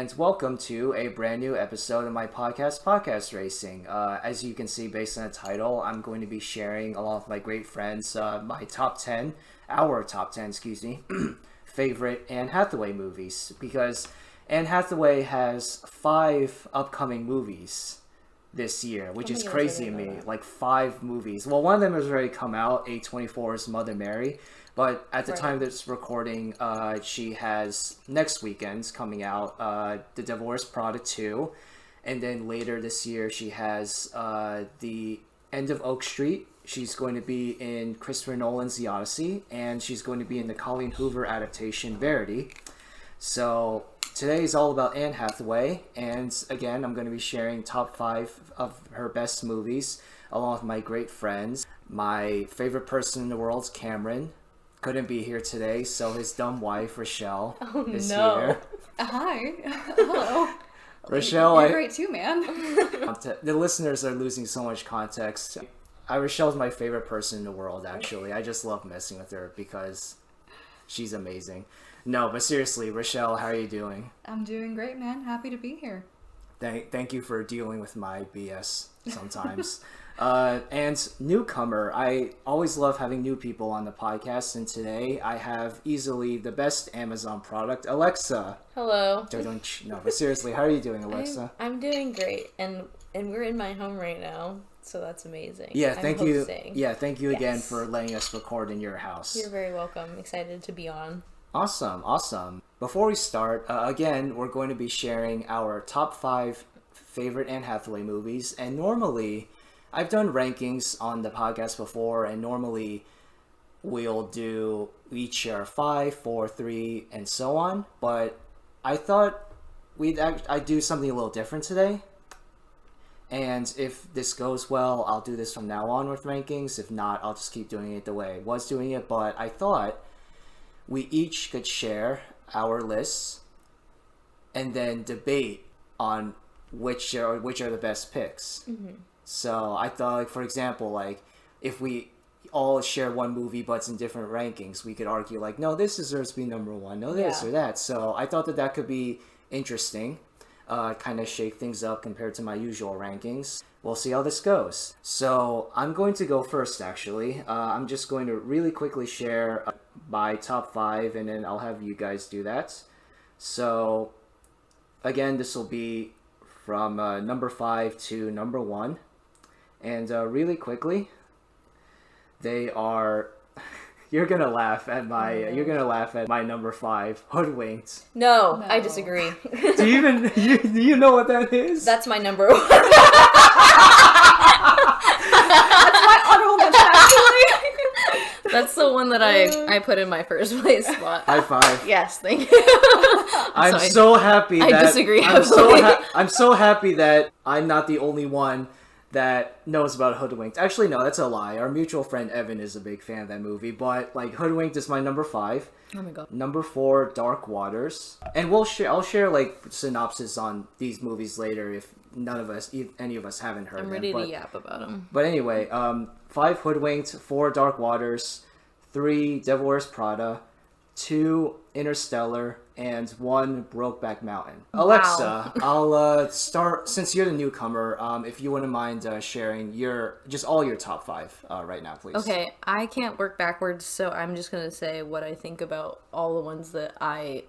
and welcome to a brand new episode of my podcast Racing. As you can see based on the title, I'm going to be sharing along with my great friends our top 10, favorite Anne Hathaway movies, because Anne Hathaway has 5 upcoming movies this year, which is crazy to me. Like 5 movies. Well, one of them has already come out, A24's Mother Mary. But at the time of this recording, she has next weekend's coming out, The Devil Wears Prada 2. And then later this year, she has The End of Oak Street. She's going to be in Christopher Nolan's The Odyssey. And she's going to be in the Colleen Hoover adaptation, Verity. So today is all about Anne Hathaway. And again, I'm going to be sharing top 5 of her best movies, along with my great friends. My favorite person in the world is Cameron. Couldn't be here today, so his dumb wife, Rachelle, is here. Hi. Hello. Rachelle, You're great too, man. The listeners are losing so much context. Rachelle's my favorite person in the world, actually. I just love messing with her because she's amazing. No, but seriously, Rachelle, how are you doing? I'm doing great, man. Happy to be here. Thank you for dealing with my BS sometimes. And newcomer, I always love having new people on the podcast, and today I have easily the best Amazon product, Alexa. Hello. No, but seriously, how are you doing, Alexa? I'm doing great, and we're in my home right now, so that's amazing. Yeah, thank you. Yeah, thank you again Yes. for letting us record in your house. You're very welcome. Excited to be on. Awesome. Before we start, again, we're going to be sharing our top 5 favorite Anne Hathaway movies, and normally I've done rankings on the podcast before, and normally we'll do each share 5, 4, 3, and so on. But I thought I'd do something a little different today. And if this goes well, I'll do this from now on with rankings. If not, I'll just keep doing it the way I was doing it. But I thought we each could share our lists and then debate on which are the best picks. Mm-hmm. So I thought, like, for example, like, if we all share one movie but it's in different rankings, we could argue, like, no, this deserves to be number 1, no this or that. So I thought that could be interesting, kind of shake things up compared to my usual rankings. We'll see how this goes. So I'm going to go first, actually. I'm just going to really quickly share my top 5, and then I'll have you guys do that. So, again, this will be from number 5 to number 1. And really quickly, they are. You're gonna laugh at my number 5, Hoodwinked. No, I disagree. Do you know what that is? That's my number 1. That's my honorable mention, actually. That's the one that I put in my first place spot. High five. Yes, thank you. I'm so happy that I disagree. I'm so happy that I'm not the only one that knows about Hoodwinked. Actually, no, that's a lie. Our mutual friend Evan is a big fan of that movie, but like Hoodwinked is my number 5. Oh my god. Number 4, Dark Waters, and I'll share like synopsis on these movies later if any of us haven't heard them. I'm ready to yap about them. But anyway, 5, Hoodwinked, 4, Dark Waters, 3, Devil Wears Prada, 2, Interstellar, and 1, Brokeback Mountain. Wow. Alexa, I'll start, since you're the newcomer, if you wouldn't mind sharing all your top 5 right now, please. Okay, I can't work backwards, so I'm just going to say what I think about all the ones that I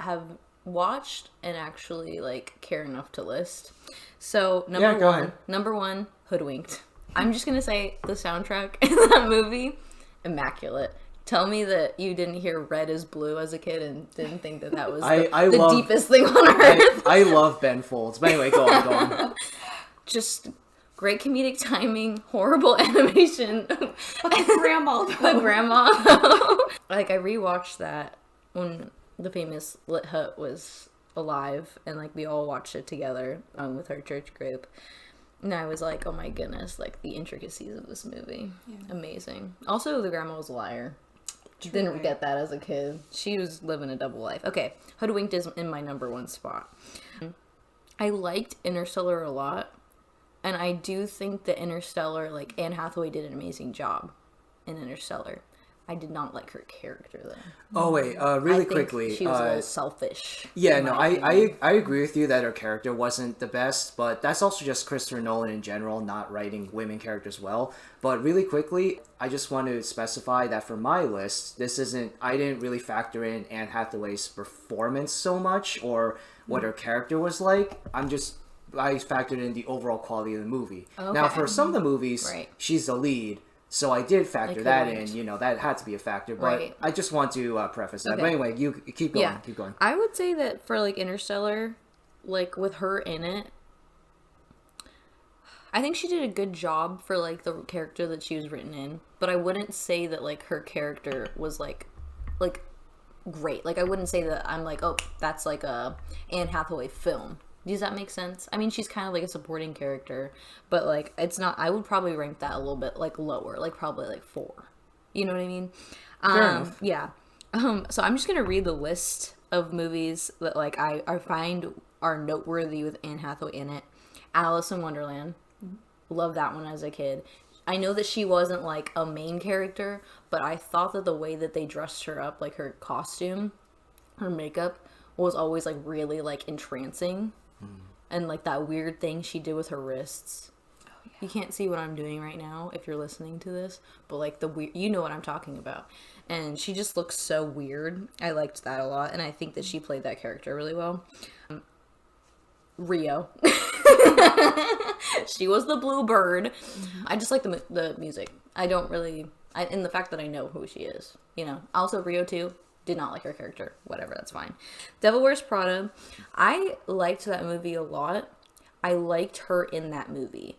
have watched and actually like care enough to list. So number 1, Hoodwinked. I'm just going to say the soundtrack in that movie, immaculate. Tell me that you didn't hear Red is Blue as a kid and didn't think that was the deepest thing on earth. I love Ben Folds. But anyway, go on. Just great comedic timing, horrible animation. But the grandma, though. The grandma. Like, I rewatched that when the famous Lit Hut was alive, and like we all watched it together with our church group. And I was like, oh my goodness, like the intricacies of this movie. Yeah. Amazing. Also, the grandma was a liar. True. Didn't get that as a kid. She was living a double life. Okay, Hoodwinked is in my number 1 spot. I liked Interstellar a lot, and I do think that Interstellar, like Anne Hathaway did an amazing job in Interstellar. I did not like her character though. Oh wait, I really think quickly. she was a little selfish. Yeah, in no, my opinion. I agree with you that her character wasn't the best, but that's also just Christopher Nolan in general not writing women characters well. But really quickly, I just want to specify that for my list, I didn't really factor in Anne Hathaway's performance so much or what her character was like. I factored in the overall quality of the movie. Okay. Now, for some of the movies, Right. she's the lead. So I did factor Like that what? in, that had to be a factor, but Right. I just want to preface that. Okay. But anyway, you keep going, Yeah. keep going. I would say that for like Interstellar, like with her in it, I think she did a good job for like the character that she was written in, but I wouldn't say that like her character was like great. Like I wouldn't say that I'm like, oh, that's like a Anne Hathaway film. Does that make sense? I mean, she's kind of like a supporting character, but like it's not. I would probably rank that a little bit like lower, like probably like 4. You know what I mean? Fair enough. Yeah. So I'm just gonna read the list of movies that like I find are noteworthy with Anne Hathaway in it. Alice in Wonderland. Love that one as a kid. I know that she wasn't like a main character, but I thought that the way that they dressed her up, like her costume, her makeup, was always like really like entrancing. And like that weird thing she did with her wrists. Oh, yeah. You can't see what I'm doing right now if you're listening to this, but like the weird, you know what I'm talking about. And she just looks so weird. I liked that a lot, and I think that she played that character really well. Rio. She was the blue bird. I just like the music. I don't really, and the fact that I know who she is. Also Rio too. Did not like her character. Whatever, that's fine. Devil Wears Prada. I liked that movie a lot. I liked her in that movie.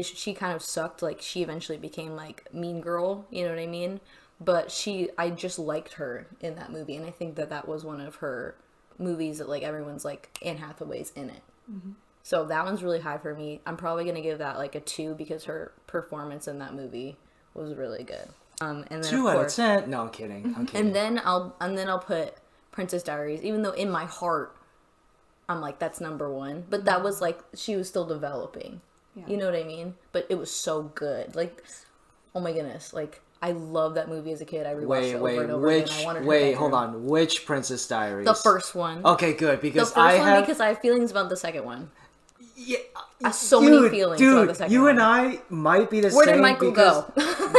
She kind of sucked. Like, she eventually became, like, Mean Girl. You know what I mean? But I just liked her in that movie. And I think that was one of her movies that, like, everyone's like, Anne Hathaway's in it. Mm-hmm. So that one's really high for me. I'm probably going to give that, like, a 2 because her performance in that movie was really good. And then 2 out of 10. No, I'm kidding. And then I'll put Princess Diaries, even though in my heart I'm like that's number 1. But that was like she was still developing. Yeah. You know what I mean? But it was so good. Like, oh my goodness! Like I love that movie as a kid. I rewatched it over and over again. I wanted her hold on. Which Princess Diaries? The first one. Okay, good because because I have feelings about the second one. Yeah, I have so many feelings about the second you one. and I might be the same. Where did Michael go?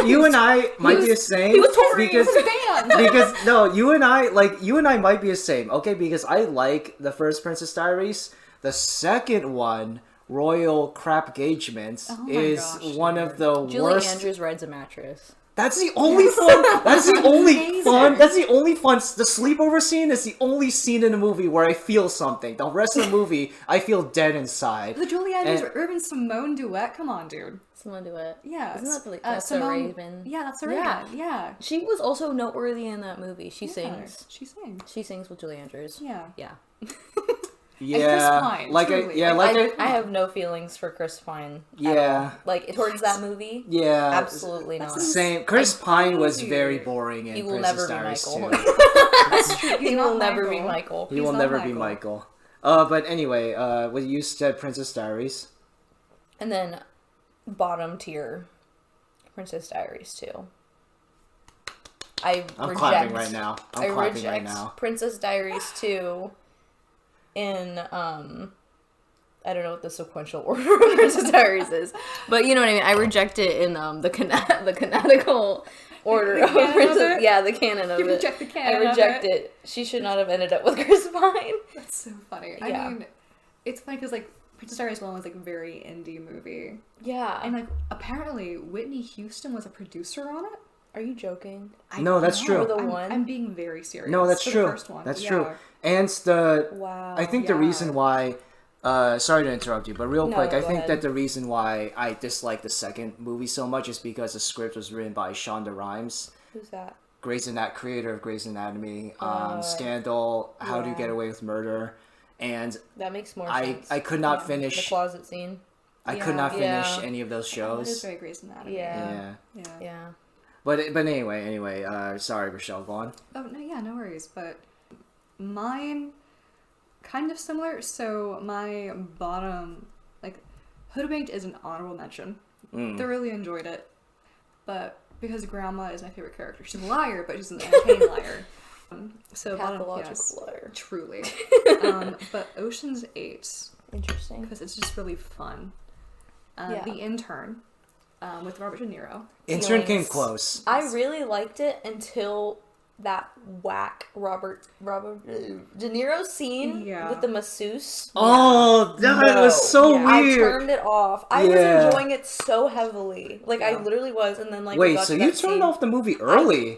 You and I might be the same. He was touring because with a band. because no, you and I might be the same. Okay, because I like the first Princess Diaries. The second one, Royal Crap Engagement, is one of the Julie worst. Andrews rides a mattress. That's the only fun. That's the only fun. That's the only fun. The sleepover scene is the only scene in the movie where I feel something. The rest of the movie, I feel dead inside. The Julie Andrews Urban Simone duet. Come on, dude. Simone duet. Yeah. Isn't that that's Simone, Raven? Yeah, that's a Raven. Yeah. She was also noteworthy in that movie. She sings. She sings. She sings with Julie Andrews. Yeah. Yeah. Yeah, I have no feelings for Chris Pine. Yeah, like towards that movie. Yeah, absolutely not. Same. Chris Pine was very boring in Princess Diaries too. That's true. He will never be Michael. He will never be Michael. But anyway, what you said, Princess Diaries, and then bottom tier, Princess Diaries too. I'm clapping right now. I reject Princess Diaries 2 in I don't know what the sequential order of Princess Diaries is, but you know what I mean. I reject it in the canonical order of Princess. Yeah, the canon of it. You reject the canon. I reject it. She should not have ended up with Chris Pine. That's so funny. Yeah. I mean, it's funny because like Princess Diaries 1 was like a very indie movie. Yeah, and like apparently Whitney Houston was a producer on it. Are you joking? No, that's true. I'm being very serious. No, that's true. The first one. That's true. And the wow. I think the reason why. Sorry to interrupt you, but real quick, I think that the reason why I dislike the second movie so much is because the script was written by Shonda Rhimes. Who's that? Creator of Grey's Anatomy, Scandal, How to Get Away with Murder, and that makes more sense. I could not finish the closet scene. I could not finish any of those shows. It is very Grey's Anatomy. Yeah. But anyway, sorry, Rochelle, go on. Oh no worries. But mine, kind of similar. So my bottom, like, Hoodwinked is an honorable mention. Thoroughly enjoyed it, but because Grandma is my favorite character. She's a liar, but she's an entertaining liar. So Pathological liar. Truly. But Ocean's 8. Interesting. Because it's just really fun. The Intern, with Robert De Niro. Intern came close. I really liked it until that whack Robert De Niro scene with the masseuse. Oh, that was so weird. I turned it off. I was enjoying it so heavily. Like, I literally was, and then, like, wait, so you turned off the movie early?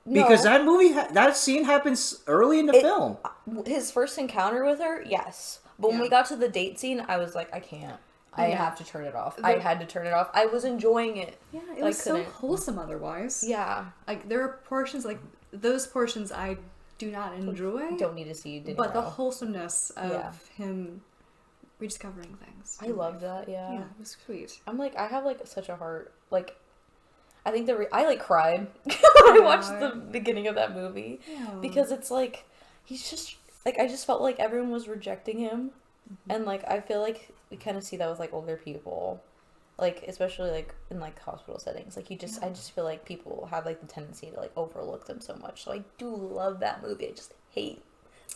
No. Because that movie, that scene happens early in the film. His first encounter with her, yes. But when we got to the date scene, I was like, I can't. I have to turn it off. I had to turn it off. I was enjoying it. Yeah, it was so wholesome otherwise. Yeah. Like, there are portions, like, those portions I do not enjoy. Don't need to see De Niro. But the wholesomeness of him rediscovering things. I love that, Yeah, it was sweet. I'm like, I have, like, such a heart. Like, I think I, like, cried when I watched the beginning of that movie. Yeah. Because it's, like, he's just, like, I just felt like everyone was rejecting him. Mm-hmm. And, like, I feel like we kind of see that with, like, older people. Like, especially, like, in, like, hospital settings. Like, I just feel like people have, like, the tendency to, like, overlook them so much. So I do love that movie. I just hate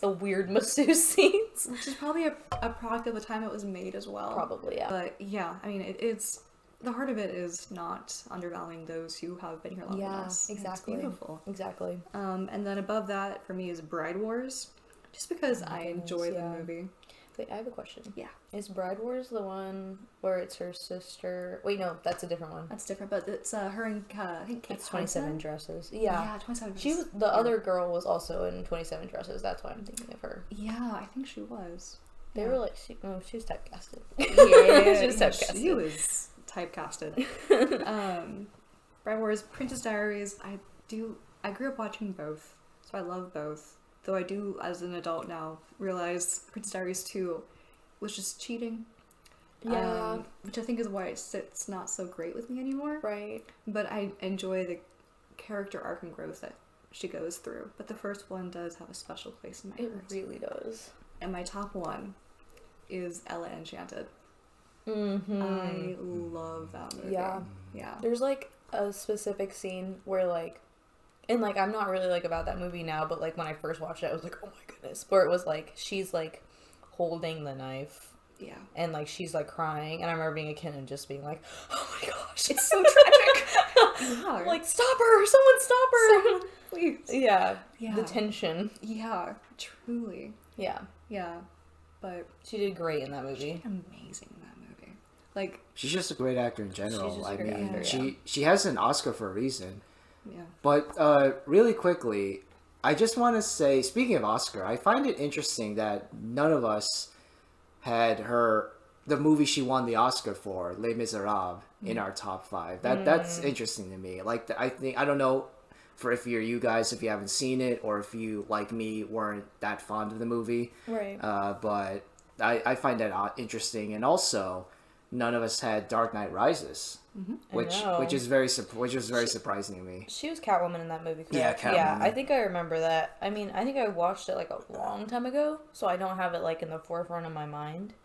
the weird masseuse scenes. Which is probably a product of the time it was made as well. Probably, yeah. But, yeah, I mean, it's... The heart of it is not undervaluing those who have been here longer than us. Exactly. It's beautiful. Exactly. And then above that, for me, is Bride Wars. Just because I enjoy the movie. Wait, I have a question. Yeah. Is Bride Wars the one where it's her sister? Wait, no, that's a different one. That's different, but it's her and I think Kate. It's 27 Dresses. Yeah. Yeah, 27 Dresses. She was the other girl was also in 27 Dresses. That's why I'm thinking of her. Yeah, I think she was. They were like she was typecasted. Yeah, she was typecasted. She was typecasted. Bride Wars, Princess Diaries. I grew up watching both, so I love both. Though I do, as an adult now, realize Princess Diaries 2 was just cheating. Yeah. Which I think is why it sits not so great with me anymore. Right. But I enjoy the character arc and growth that she goes through. But the first one does have a special place in my heart. It really does. And my top one is Ella Enchanted. Mm-hmm. I love that movie. Yeah. Yeah. There's, like, a specific scene where, like, and, like, I'm not really, like, about that movie now, but, like, when I first watched it, I was like, oh my goodness. Where it was, like, she's, like, holding the knife. Yeah. And, like, she's, like, crying. And I remember being a kid and just being like, oh my gosh. It's so tragic. Yeah. Like, stop her. Someone stop her. Someone, please. Yeah. Yeah. The tension. Yeah. Truly. Yeah. Yeah. But she did great in that movie. She did amazing in that movie. Like, she's just a great actor in general. I mean, actor, she has an Oscar for a reason. Yeah. But really quickly, I just want to say, speaking of Oscar, I find it interesting that none of us had the movie she won the Oscar for, Les Miserables, in our top 5. That's interesting to me. Like, I don't know if you guys, if you haven't seen it, or if you, like me, weren't that fond of the movie. Right. But I find that interesting, and also, none of us had Dark Knight Rises. Mm-hmm. Which was very surprising to me. She was Catwoman in that movie, correct? Yeah, Catwoman. Yeah, I think I remember that. I mean, I think I watched it, like, a long time ago, so I don't have it, like, in the forefront of my mind.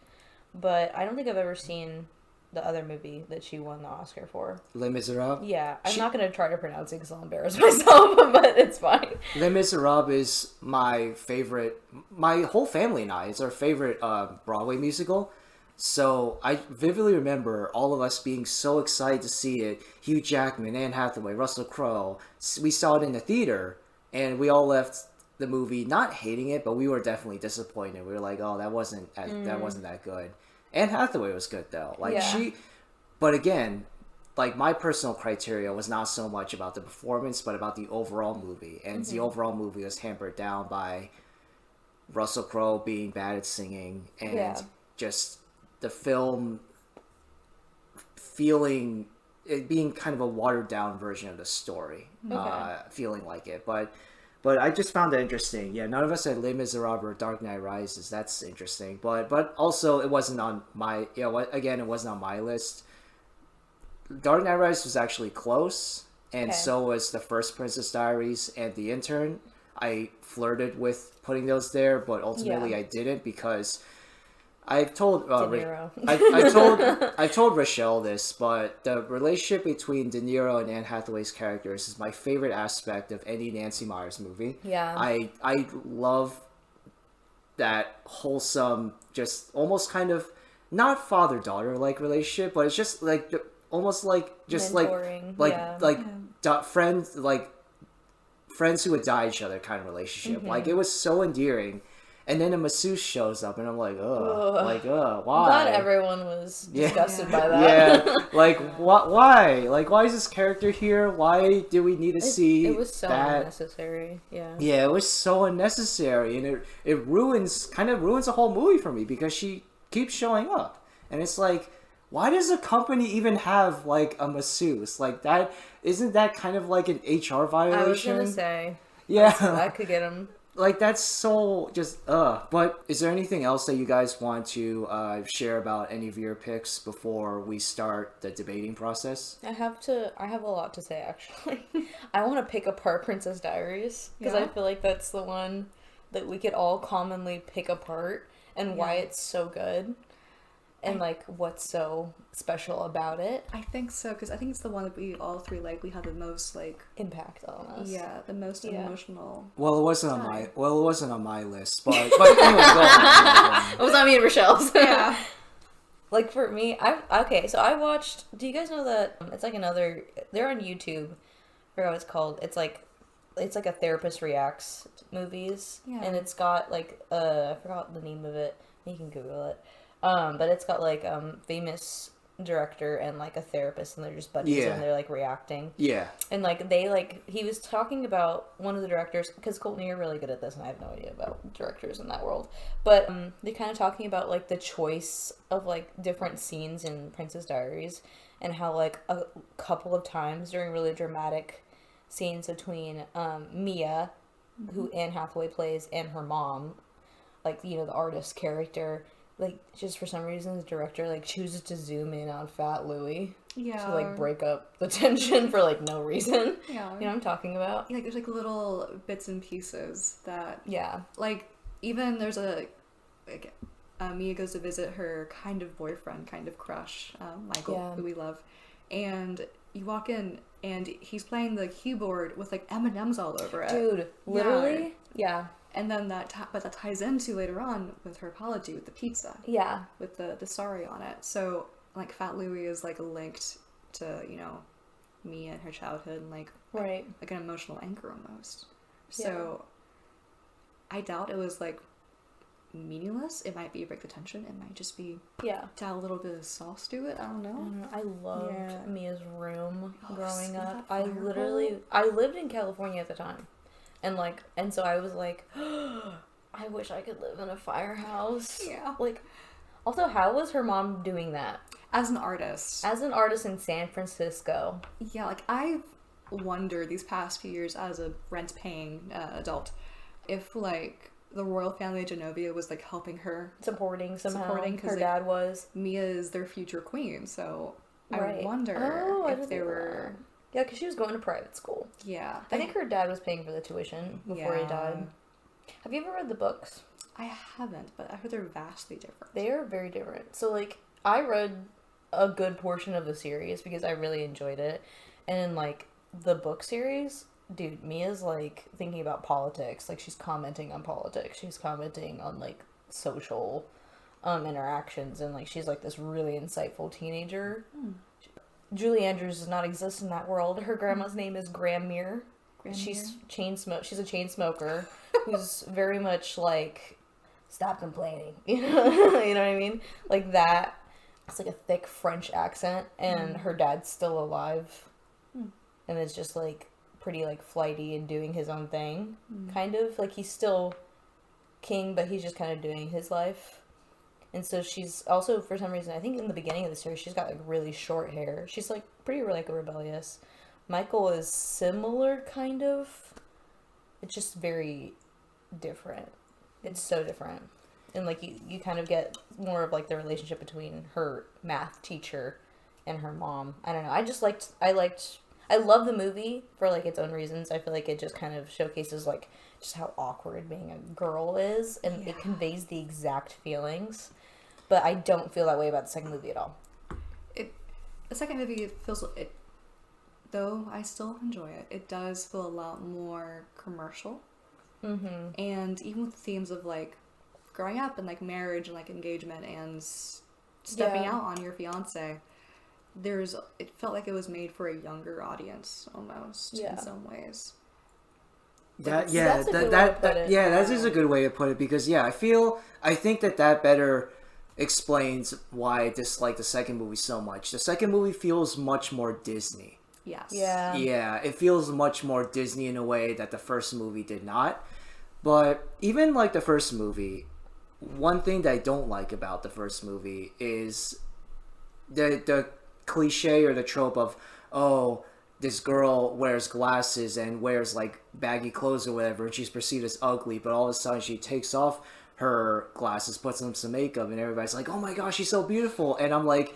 But I don't think I've ever seen the other movie that she won the Oscar for. Les Miserables? Yeah, I'm not going to try to pronounce it because I'll embarrass myself, but it's fine. Les Miserables is my favorite, my whole family and I, it's our favorite Broadway musical. So I vividly remember all of us being so excited to see it. Hugh Jackman, Anne Hathaway, Russell Crowe. We saw it in the theater, and we all left the movie not hating it, but we were definitely disappointed. We were like, "Oh, that wasn't that good." Anne Hathaway was good though. Like but again, like my personal criteria was not so much about the performance, but about the overall movie, and the overall movie was hampered down by Russell Crowe being bad at singing and just the film feeling it being kind of a watered down version of the story, feeling like it. But I just found that interesting. Yeah, none of us had Les Miserables or Dark Knight Rises. That's interesting. But also it wasn't on my it wasn't on my list. Dark Knight Rises was actually close, and so was the first Princess Diaries and The Intern. I flirted with putting those there, but ultimately I didn't because I've told De Niro. I've told Rochelle this, but the relationship between De Niro and Anne Hathaway's characters is my favorite aspect of any Nancy Meyers movie. Yeah. I love that wholesome, just almost kind of not father-daughter like relationship, but it's just like almost like just Mentoring, friends who would die each other kind of relationship. Mm-hmm. Like, it was so endearing. And then a masseuse shows up, and I'm like, why? Not everyone was disgusted by that. Yeah, like, why? Like, why is this character here? Why do we need to see It was so that? unnecessary, yeah. Yeah, it was so unnecessary, and it kind of ruins the whole movie for me, because she keeps showing up. And it's like, why does a company even have, like, a masseuse? Like, that, isn't that kind of like an HR violation? I was gonna say. Yeah. That could get him. Like, that's so just, But is there anything else that you guys want to share about any of your picks before we start the debating process? I have a lot to say, actually. I want to pick apart Princess Diaries, because I feel like that's the one that we could all commonly pick apart, and why it's so good, and, like, what's so special about it. I think so, because I think it's the one that we all three, like, we have the most, like... impact on us. Yeah, the most emotional... Well, it wasn't on my list, but anyway, go on. It was on me and Rochelle's. Yeah. Like, for me, so I watched, do you guys know that, it's like another, they're on YouTube, I forgot what it's called, it's like a therapist reacts movies, and it's got, like, I forgot the name of it, you can Google it, but it's got, like, famous director and, like, a therapist, and they're just buddies, and they're, like, reacting. Yeah. And, like, they, like, he was talking about one of the directors, because Colton, you're really good at this, and I have no idea about directors in that world, but they're kind of talking about, like, the choice of, like, different scenes in Princess Diaries, and how, like, a couple of times during really dramatic scenes between Mia, who Anne Hathaway plays, and her mom, like, you know, the artist character, like, just for some reason, the director, like, chooses to zoom in on Fat Louie. Yeah. To, like, break up the tension for, like, no reason. Yeah. You know what I'm talking about? Yeah, like, there's, like, little bits and pieces that... Yeah. Like, even there's Mia goes to visit her kind of boyfriend, kind of crush, Michael, who we love. And you walk in, and he's playing the keyboard with, like, M&M's all over it. Dude, literally? Yeah. And then that ties into later on with her apology with the pizza. Yeah. With the sorry on it. So, like, Fat Louie is, like, linked to, you know, Mia and her childhood, and, like, right. like an emotional anchor almost. So, I doubt it was, like, meaningless. It might be break the tension. It might just be to add a little bit of sauce to it. I don't know. I loved Mia's room growing up. I lived in California at the time. And so I was like, I wish I could live in a firehouse. Yeah. Like, also, how was her mom doing that? As an artist. As an artist in San Francisco. Yeah, like, I've wondered these past few years as a rent-paying adult if, like, the royal family of Genovia was, like, helping her. Supporting somehow. Her dad was. Mia is their future queen, so right. I wonder if they were... Yeah, because she was going to private school. Yeah. I think her dad was paying for the tuition before he died. Have you ever read the books? I haven't, but I heard they're vastly different. They are very different. So, like, I read a good portion of the series because I really enjoyed it. And in, like, the book series, dude, Mia's, like, thinking about politics. Like, she's commenting on politics. She's commenting on, like, social interactions. And, like, she's, like, this really insightful teenager. Julie Andrews does not exist in that world. Her grandma's name is Graham Muir. She's a chain smoker who's very much like, stop complaining. You know what I mean? Like that. It's like a thick French accent, and her dad's still alive, and it's just like pretty like flighty and doing his own thing, kind of like he's still king, but he's just kind of doing his life. And so she's also, for some reason, I think in the beginning of the series, she's got, like, really short hair. She's, like, pretty, like, rebellious. Michael is similar, kind of. It's just very different. It's so different. And, like, you kind of get more of, like, the relationship between her math teacher and her mom. I don't know. I love the movie for, like, its own reasons. I feel like it just kind of showcases, like, just how awkward being a girl is. And it conveys the exact feelings. but I don't feel that way about the second movie at all. The second movie feels it, though I still enjoy it. It does feel a lot more commercial, and even with the themes of like growing up and like marriage and like engagement and stepping out on your fiance, it felt like it was made for a younger audience almost in some ways. That is a good way to put it, because I think that better explains why I dislike the second movie so much. The second movie feels much more Disney. Yes. Yeah. Yeah, it feels much more Disney in a way that the first movie did not. But even like the first movie, one thing that I don't like about the first movie is the cliche or the trope of, oh, this girl wears glasses and wears like baggy clothes or whatever, and she's perceived as ugly, but all of a sudden she takes off her glasses, puts on some makeup, and everybody's like, oh my gosh, she's so beautiful. And I'm like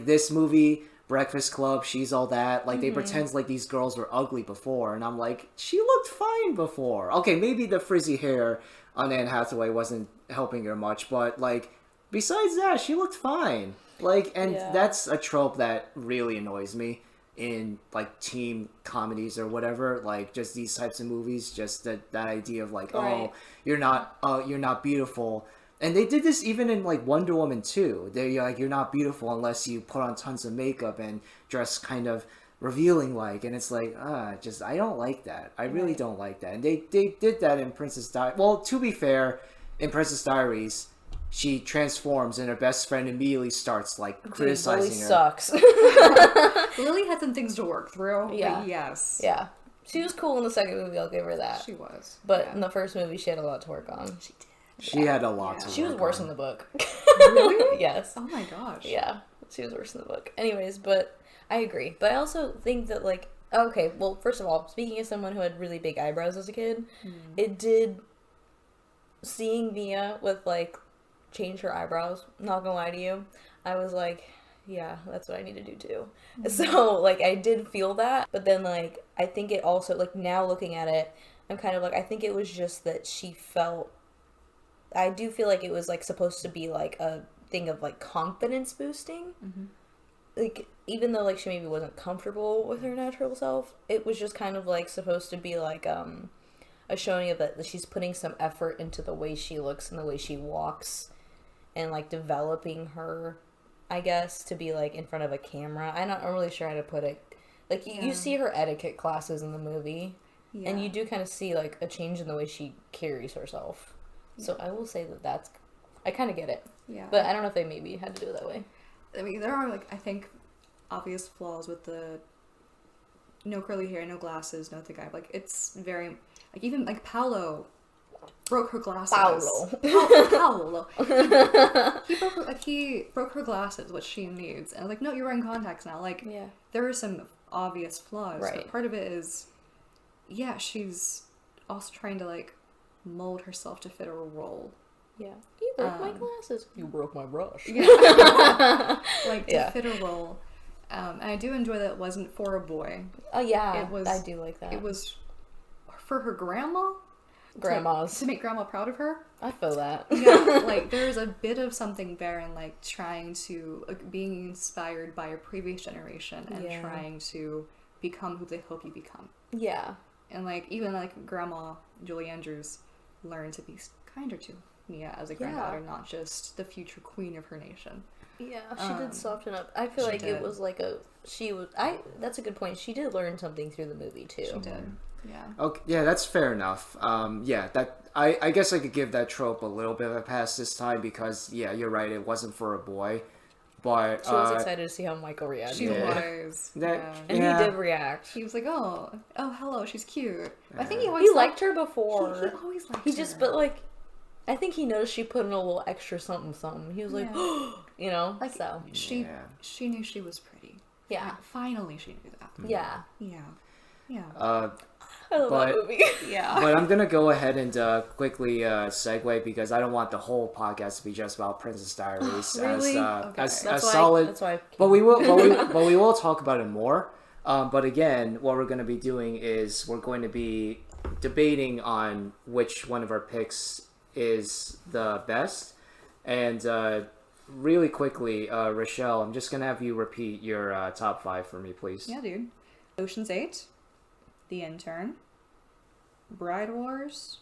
this movie, Breakfast Club, She's All That, like they pretend like these girls were ugly before, and I'm like, she looked fine before. Okay, maybe the frizzy hair on Anne Hathaway wasn't helping her much, but like besides that, she looked fine. Like, and that's a trope that really annoys me in like teen comedies or whatever, like just these types of movies, just that idea of like, oh, you're not beautiful. And they did this even in like Wonder Woman 2. They're like, you're not beautiful unless you put on tons of makeup and dress kind of revealing like, and it's like, I don't like that. I really don't like that. And they did that in Princess Diaries. Well, to be fair, in Princess Diaries, she transforms and her best friend immediately starts like criticizing Lily her. Sucks. Lily had some things to work through. Yeah. But yes. Yeah. She was cool in the second movie, I'll give her that. She was. But in the first movie, she had a lot to work on. She did. She had a lot to work on. She was worse in the book. Really? Yes. Oh my gosh. Yeah. She was worse in the book. Anyways, but I agree. But I also think that, like, okay, well, first of all, speaking as someone who had really big eyebrows as a kid, it did, seeing Mia with, like, change her eyebrows, not gonna lie to you, I was like, yeah, that's what I need to do too. So, like, I did feel that, but then, like, I think it also, like, now looking at it, I'm kind of like, I think it was just that she felt, I do feel like it was, like, supposed to be, like, a thing of, like, confidence boosting. Like, even though, like, she maybe wasn't comfortable with her natural self, it was just kind of, like, supposed to be, like, a showing of that she's putting some effort into the way she looks and the way she walks, and, like, developing her, I guess, to be, like, in front of a camera. I'm not really sure how to put it. Like, you see her etiquette classes in the movie, and you do kind of see, like, a change in the way she carries herself. So I will say that's, I kind of get it. Yeah. But I don't know if they maybe had to do it that way. I mean, there are, like, I think, obvious flaws with the no curly hair, no glasses, no thick eye. Like, it's very, like, even, like, Paolo broke her glasses. Paolo. He broke her glasses, which she needs. And I was like, no, you're wearing contacts now. Like, there are some obvious flaws. Right. But part of it is, she's also trying to, like, mold herself to fit a role. Yeah. You broke my glasses. You broke my brush. Yeah. Like, to fit a role. And I do enjoy that it wasn't for a boy. Oh, yeah. It was, I do like that. It was for her grandma. Grandmas. To make grandma proud of her. I feel that. Yeah, like, there's a bit of something there in, like, trying to, like, being inspired by a previous generation and trying to become who they hope you become. Yeah. And, like, even, like, Grandma Julie Andrews learned to be kinder to Mia as a granddaughter, not just the future queen of her nation. Yeah, she did soften up. I feel like it was like that's a good point. She did learn something through the movie, too. She did. Yeah. Okay, yeah, that's fair enough. I guess I could give that trope a little bit of a pass this time because, you're right, it wasn't for a boy. But she was excited to see how Michael reacted. She was. And he did react. He was like, oh, hello, she's cute. I think he liked her before. He always liked her. But, like, I think he noticed she put in a little extra something. He was like, you know, like, so. She knew she was pretty. Yeah. Finally she knew that. Yeah. Yeah. I love that movie. Yeah. But I'm gonna go ahead and quickly segue because I don't want the whole podcast to be just about Princess Diaries. Really? As solid. That's why. But we will talk about it more. But again, what we're gonna be doing is we're going to be debating on which one of our picks is the best, and really quickly, Rochelle, I'm just gonna have you repeat your top 5 for me, please. Yeah, dude. Ocean's 8, The Intern, Bride Wars,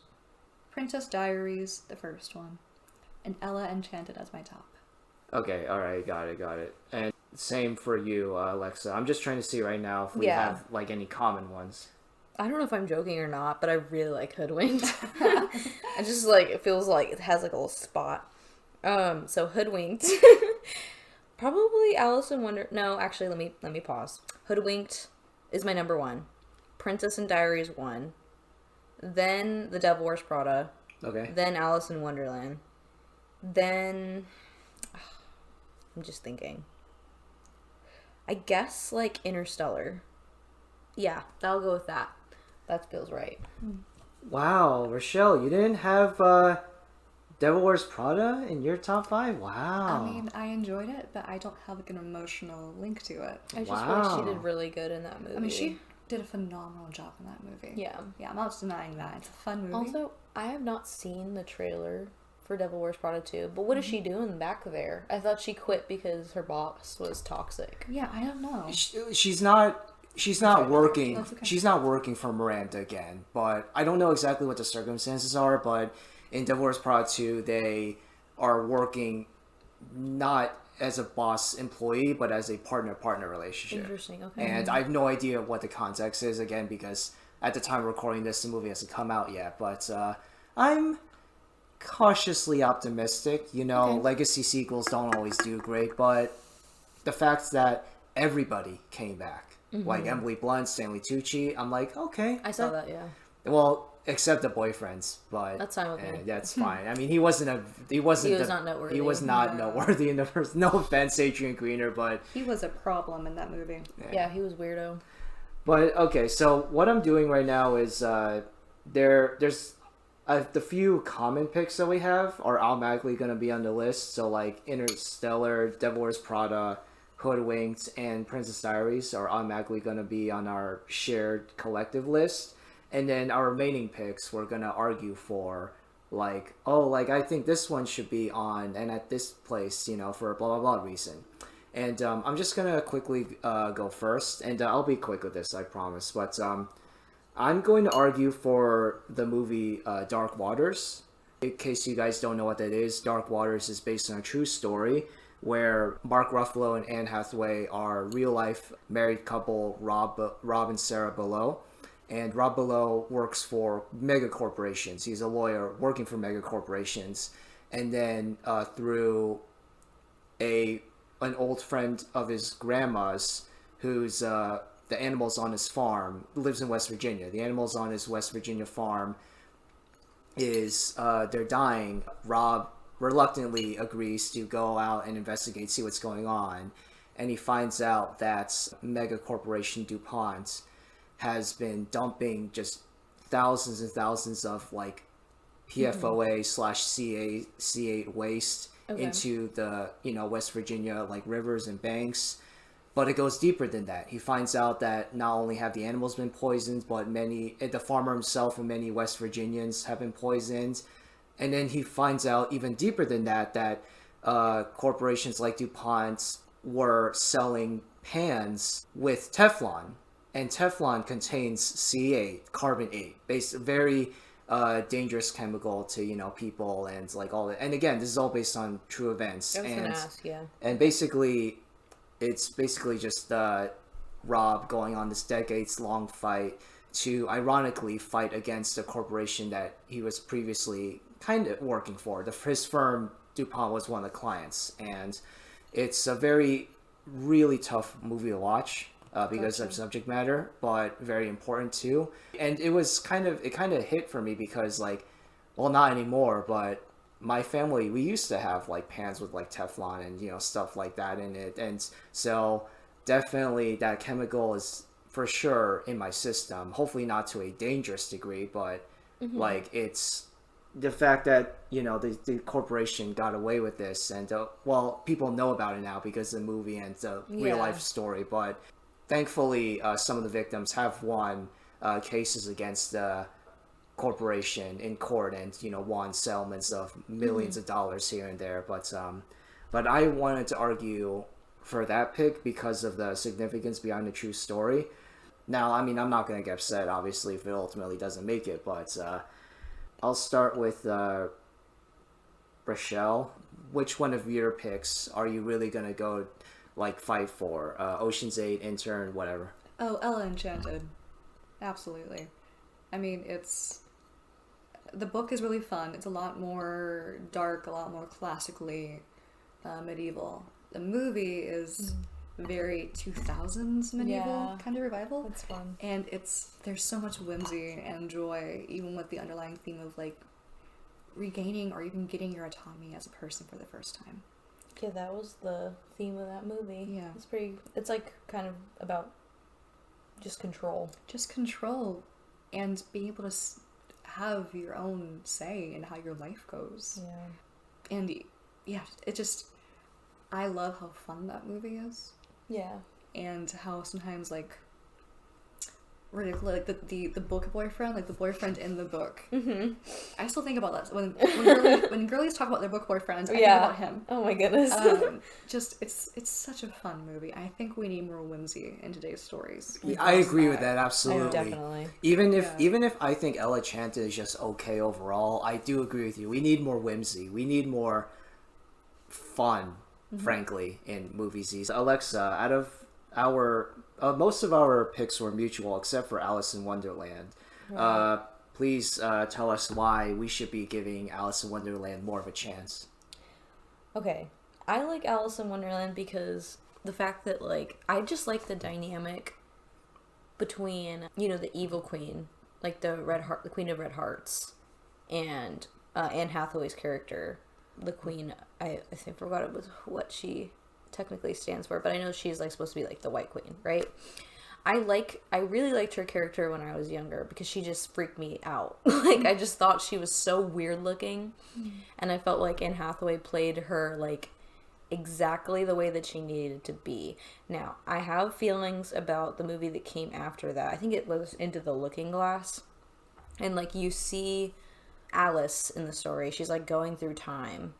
Princess Diaries, the first one, and Ella Enchanted as my top. Okay, alright, got it. And same for you, Alexa. I'm just trying to see right now if we have, like, any common ones. I don't know if I'm joking or not, but I really like Hoodwinked. I just, like, it feels like it has, like, a little spot. So Hoodwinked. Probably Alice in Wonder... No, actually, let me pause. Hoodwinked is my number 1. Princess and Diaries 1. Then The Devil Wears Prada. Okay. Then Alice in Wonderland. Then... I'm just thinking. I guess, like, Interstellar. Yeah, I'll go with that. That feels right. Wow, Rochelle, you didn't have Devil Wears Prada in your top 5? Wow. I mean, I enjoyed it, but I don't have like an emotional link to it. I just wish she did really good in that movie. I mean, she did a phenomenal job in that movie. Yeah. Yeah, I'm not denying that. It's a fun movie. Also, I have not seen the trailer for Devil Wears Prada 2, but what is she doing back there? I thought she quit because her boss was toxic. Yeah, I don't know. She's not working. That's okay. She's not working for Miranda again. But I don't know exactly what the circumstances are. But in Devil Wears Prada 2, they are working not as a boss employee, but as a partner relationship. Interesting. Okay. And I have no idea what the context is again because at the time of recording this, the movie hasn't come out yet. But I'm cautiously optimistic. You know, legacy sequels don't always do great, but the fact that everybody came back. Like Emily Blunt, Stanley Tucci. I'm like, okay. I saw that, yeah. Well, except the boyfriends, but that's fine with me. That's fine. I mean, he was not noteworthy. He was not noteworthy in the first. No offense, Adrian Greener, but he was a problem in that movie. Yeah, he was weirdo. But okay, so what I'm doing right now is there's the few common picks that we have are automatically going to be on the list. So like Interstellar, Devil Wears Prada, Hoodwinked, and Princess Diaries are automatically going to be on our shared collective list. And then our remaining picks, we're going to argue for, like, oh, like, I think this one should be on, and at this place, you know, for a blah, blah, blah reason. And I'm just going to quickly go first, and I'll be quick with this, I promise. But I'm going to argue for the movie Dark Waters. In case you guys don't know what that is, Dark Waters is based on a true story where Mark Ruffalo and Anne Hathaway are real-life married couple Rob and Sarah Below. And Rob Below works for mega corporations. He's a lawyer working for mega corporations. And then through an old friend of his grandma's, who's the animals on his farm, lives in West Virginia. The animals on his West Virginia farm they're dying. Rob reluctantly agrees to go out and investigate, see what's going on, and he finds out that mega corporation DuPont has been dumping just thousands and thousands of like PFOA slash C8 waste into the West Virginia like rivers and banks. But it goes deeper than that. He finds out that not only have the animals been poisoned, but the farmer himself and many West Virginians have been poisoned. And then he finds out even deeper than that corporations like DuPont were selling pans with Teflon. And Teflon contains C8, carbon 8, very dangerous chemical to, people and like all that. And again, this is all based on true events. I was going to ask, yeah. And basically, it's basically just Rob going on this decades-long fight to ironically fight against a corporation that he was previously kind of working for. His firm, DuPont, was one of the clients. And it's a really tough movie to watch because of subject matter, but very important too. And it kind of hit for me because not anymore, but my family, we used to have like pans with like Teflon and stuff like that in it, and so definitely that chemical is for sure in my system. Hopefully not to a dangerous degree, but like it's the fact that the corporation got away with this, and people know about it now because of the movie and the real life story. But thankfully, some of the victims have won cases against the corporation in court and won settlements of millions of dollars here and there. But But I wanted to argue for that pick because of the significance behind the true story. Now, I mean, I'm not going to get upset, obviously, if it ultimately doesn't make it, but I'll start with Rachelle. Which one of your picks are you really going to go, like, fight for? Ocean's 8, Intern, whatever. Oh, Ella Enchanted. Absolutely. I mean, the book is really fun. It's a lot more dark, a lot more classically medieval. The movie is very 2000s medieval kind of revival. It's fun. And there's so much whimsy and joy, even with the underlying theme of like regaining or even getting your autonomy as a person for the first time. Yeah, that was the theme of that movie. Yeah. It's like kind of about just control. Just control and being able to have your own say in how your life goes. Yeah. And yeah, I love how fun that movie is. Yeah. And how sometimes, like, ridiculous, like, the book boyfriend, like, the boyfriend in the book. Mm-hmm. I still think about that. When girlies talk about their book boyfriends, I think about him. Oh my goodness. It's such a fun movie. I think we need more whimsy in today's stories. I agree with that, absolutely. Definitely. Even if I think Ella Enchanted is just okay overall, I do agree with you. We need more whimsy. We need more fun, frankly, in movies. Alexa, out of our most of our picks were mutual except for Alice in Wonderland. Right. Please tell us why we should be giving Alice in Wonderland more of a chance. Okay, I like Alice in Wonderland because the fact that, like, I just like the dynamic between, you know, the evil queen, like the Queen of Red Hearts, and Anne Hathaway's character, the queen. I think I forgot what she technically stands for, but I know she's, like, supposed to be, like, the White Queen, right? I really liked her character when I was younger because she just freaked me out. Like, I just thought she was so weird looking, and I felt like Anne Hathaway played her, like, exactly the way that she needed to be. Now, I have feelings about the movie that came after that. I think it was Into the Looking Glass, and, like, you see Alice in the story. She's, like, going through time,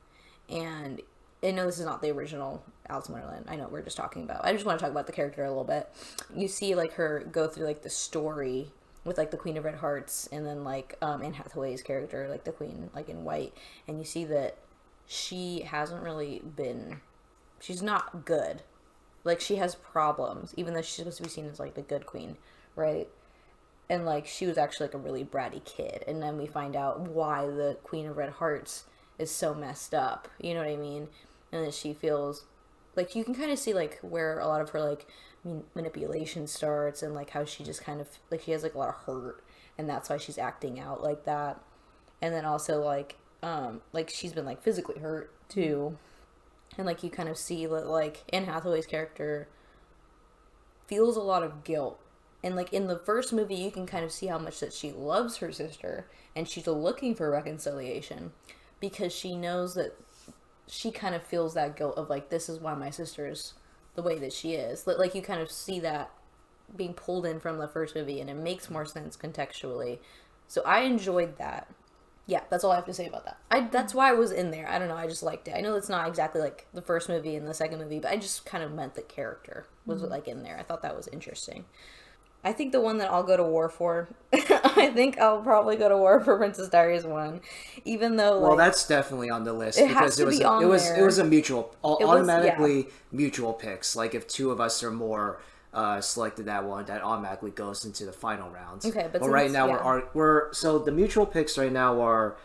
and I know this is not the original Alice in Wonderland. I know we're just talking about. I just want to talk about the character a little bit. You see, like, her go through, like, the story with, like, the Queen of Red Hearts, and then, like, Anne Hathaway's character, like, the queen, like, in white, and you see that she hasn't really been. She's not good. Like, she has problems, even though she's supposed to be seen as, like, the good queen, right? And, like, she was actually, like, a really bratty kid, and then we find out why the Queen of Red Hearts is so messed up. You know what I mean? And that she feels like you can kind of see, like, where a lot of her, like, manipulation starts, and, like, how she just kind of, like, she has, like, a lot of hurt, and that's why she's acting out like that. And then also, like she's been, like, physically hurt too, and, like, you kind of see that, like, Anne Hathaway's character feels a lot of guilt. And, like, in the first movie, you can kind of see how much that she loves her sister, and she's looking for reconciliation because she knows that she kind of feels that guilt of, like, this is why my sister's the way that she is. Like, you kind of see that being pulled in from the first movie, and it makes more sense contextually. So I enjoyed that. Yeah, that's all I have to say about that. That's why I was in there. I don't know, I just liked it. I know it's not exactly like the first movie and the second movie, but I just kind of meant the character was, like, in there. I thought that was interesting. I think the one that I'll go to war for, I think I'll probably go to war for Princess Diaries 1, even though, like, well, that's definitely on the list because it was a mutual, automatically mutual picks. Like, if two of us are more selected that one, that automatically goes into the final rounds. Okay, but right now so the mutual picks right now are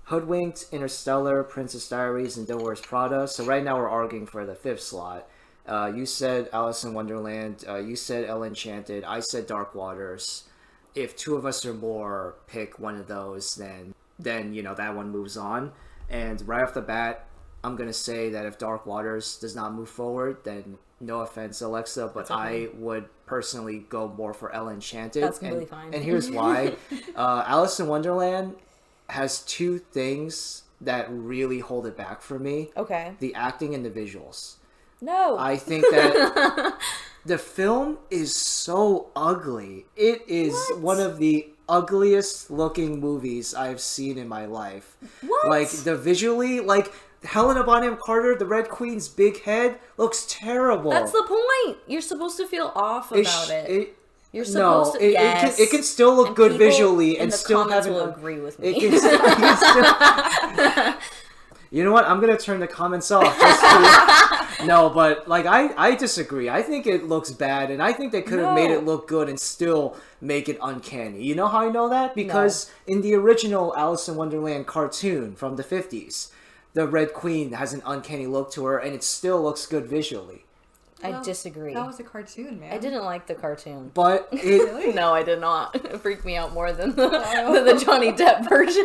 Hoodwinked, Interstellar, Princess Diaries, and Devil Wears Prada. So right now we're arguing for the fifth slot. You said Alice in Wonderland. You said Ella Enchanted. I said Dark Waters. If two of us or more pick one of those, then you know that one moves on. And right off the bat, I'm gonna say that if Dark Waters does not move forward, then no offense, Alexa, but okay. I would personally go more for Ella Enchanted. That's completely fine. And here's why: Alice in Wonderland has two things that really hold it back for me. Okay. The acting and the visuals. No. I think that the film is so ugly. It is one of the ugliest looking movies I've seen in my life. What? Like, the visually, like, Helena Bonham Carter, the Red Queen's big head, looks terrible. That's the point. You're supposed to feel off about it. You're supposed to. It can still look good visually and still have will agree with me. It can still, you know what? I'm gonna turn the comments off. Just to, no, but like I disagree. I think it looks bad, and I think they could have made it look good and still make it uncanny. You know how I know that? Because in the original Alice in Wonderland cartoon from the 50s, the Red Queen has an uncanny look to her, and it still looks good visually. I disagree. That was a cartoon, man. I didn't like the cartoon. But it... Really? No, I did not. It freaked me out more than the Johnny Depp version.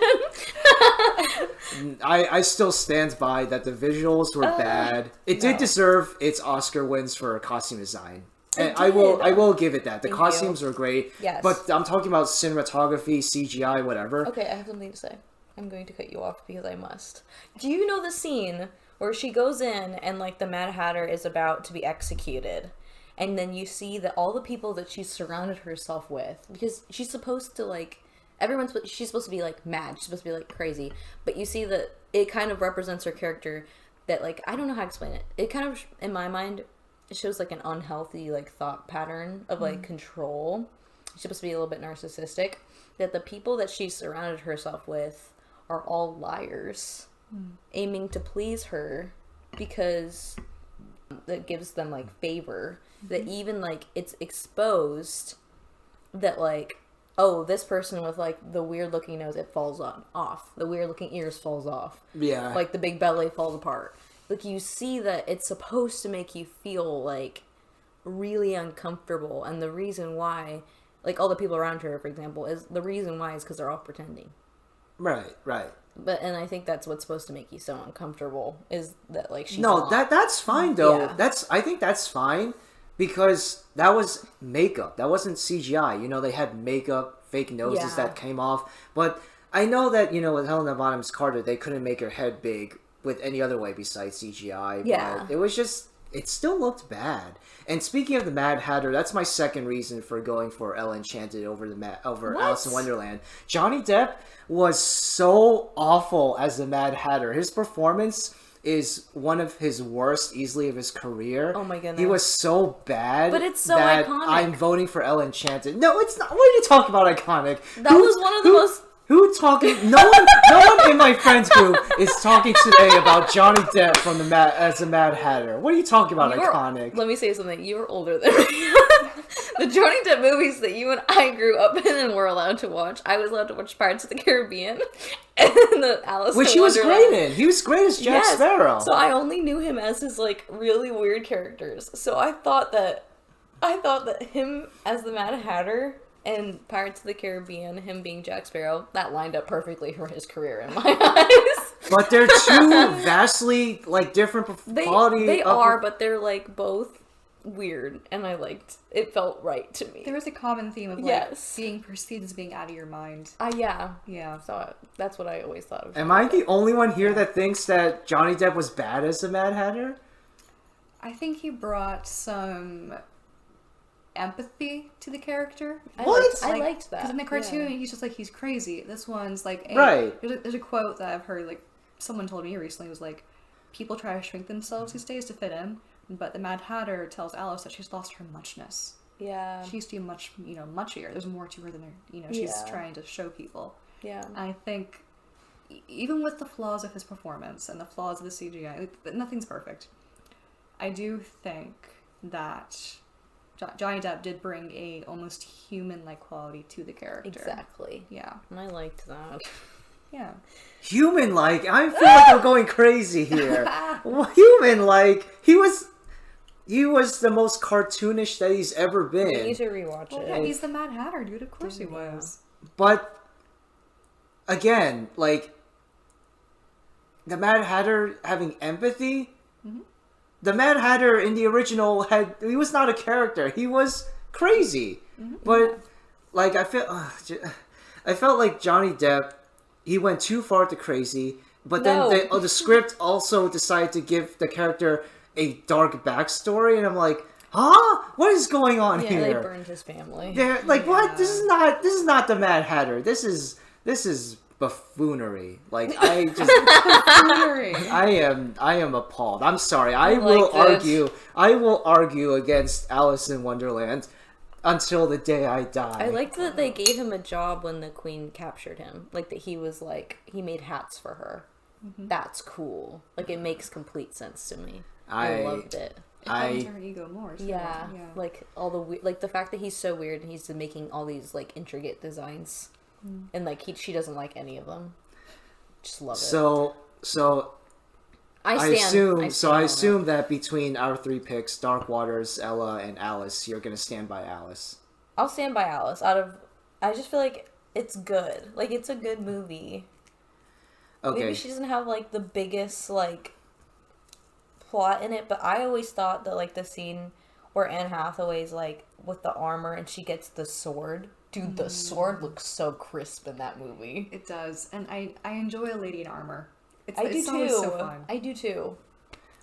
I still stand by that the visuals were bad. It did deserve its Oscar wins for costume design. And I will give it that. The costumes were great. Yes. But I'm talking about cinematography, CGI, whatever. Okay, I have something to say. I'm going to cut you off because I must. Do you know the scene where she goes in and, like, the Mad Hatter is about to be executed, and then you see that all the people that she's surrounded herself with, because she's supposed to, like, she's supposed to be, like, mad, she's supposed to be, like, crazy, but you see that it kind of represents her character that, like, I don't know how to explain it. It kind of, in my mind, it shows, like, an unhealthy, like, thought pattern of, like, control. She's supposed to be a little bit narcissistic, that the people that she's surrounded herself with are all liars. Aiming to please her because that gives them, like, favor. That even, like, it's exposed that, like, oh, this person with, like, the weird looking nose, it falls off. The weird looking ears falls off. Yeah. Like, the big belly falls apart. Like, you see that it's supposed to make you feel, like, really uncomfortable, and the reason why, like, all the people around her, for example, is the reason why is because they're all pretending. Right. And I think that's what's supposed to make you so uncomfortable, is that, like, she's No, not. that's fine though. Yeah. I think that's fine because that was makeup. That wasn't CGI. You know, they had makeup, fake noses that came off. But I know that, you know, with Helena Bonham Carter, they couldn't make her head big with any other way besides CGI. Yeah. But it was just, it still looked bad. And speaking of the Mad Hatter, that's my second reason for going for Ella Enchanted over Alice in Wonderland. Johnny Depp was so awful as the Mad Hatter. His performance is one of his worst, easily, of his career. Oh my goodness. He was so bad. But it's so that iconic. I'm voting for Ella Enchanted. No, it's not. What are you talking about, iconic? That was one of the most... Who talking? No one in my friends group is talking today about Johnny Depp from as the Mad Hatter. What are you talking about, iconic? Let me say something. You were older than me. The Johnny Depp movies that you and I grew up in and were allowed to watch. I was allowed to watch Pirates of the Caribbean and the Alice Which in he was Wonderland. great in. He was great as Jack Sparrow. So I only knew him as his, like, really weird characters. So I thought that him as the Mad Hatter and Pirates of the Caribbean, him being Jack Sparrow, that lined up perfectly for his career in my eyes. But they're two vastly, like, different quality. They are, but they're, like, both weird, and it felt right to me. There was a common theme of, like, being perceived as being out of your mind. Yeah. So that's what I always thought of. Am I the only one here that thinks that Johnny Depp was bad as the Mad Hatter? I think he brought some empathy to the character. I liked that. Because in the cartoon, he's just like, he's crazy. This one's like, hey, right. There's a quote that I've heard, like, someone told me recently, was like, people try to shrink themselves these days to fit in, but the Mad Hatter tells Alice that she's lost her muchness. Yeah. She's too much, muchier. There's more to her than her, she's trying to show people. Yeah. I think, even with the flaws of his performance and the flaws of the CGI, nothing's perfect. I do think that Johnny Depp did bring a almost human-like quality to the character. Exactly. Yeah. And I liked that. Yeah. Human-like? I feel like I'm going crazy here. Human-like? He was the most cartoonish that he's ever been. We need to rewatch it. Yeah, he's the Mad Hatter, dude. Of course he was. But, again, like, the Mad Hatter having empathy... Mm-hmm. The Mad Hatter in the original he was not a character. He was crazy. Mm-hmm. But, like, I felt like Johnny Depp, he went too far to crazy, but then the script also decided to give the character a dark backstory, and I'm like, huh? What is going on Yeah, here? they burned his family. They're like, what? This is not the Mad Hatter. This is buffoonery. Like, I just Buffoonery. I am appalled. I'm sorry. I liked it. will argue against Alice in Wonderland until the day I die. I liked that they gave him a job when the queen captured him. Like, that he was like, he made hats for her. Mm-hmm. That's cool. Like, it makes complete sense to me. I loved it. It comes to her ego more. So yeah, like all the like the fact that he's so weird and he's making all these like intricate designs, and like she doesn't like any of them. Just love it. So I assume that between our three picks, Dark Waters, Ella, and Alice, you're gonna stand by Alice. I'll stand by Alice. I just feel like it's good. Like, it's a good movie. Okay. Maybe she doesn't have like the biggest like plot in it, but I always thought that like the scene where Anne Hathaway's like with the armor and she gets the sword. Dude, the sword looks so crisp in that movie. It does, and I enjoy a lady in armor. I do too. So fun. I do too.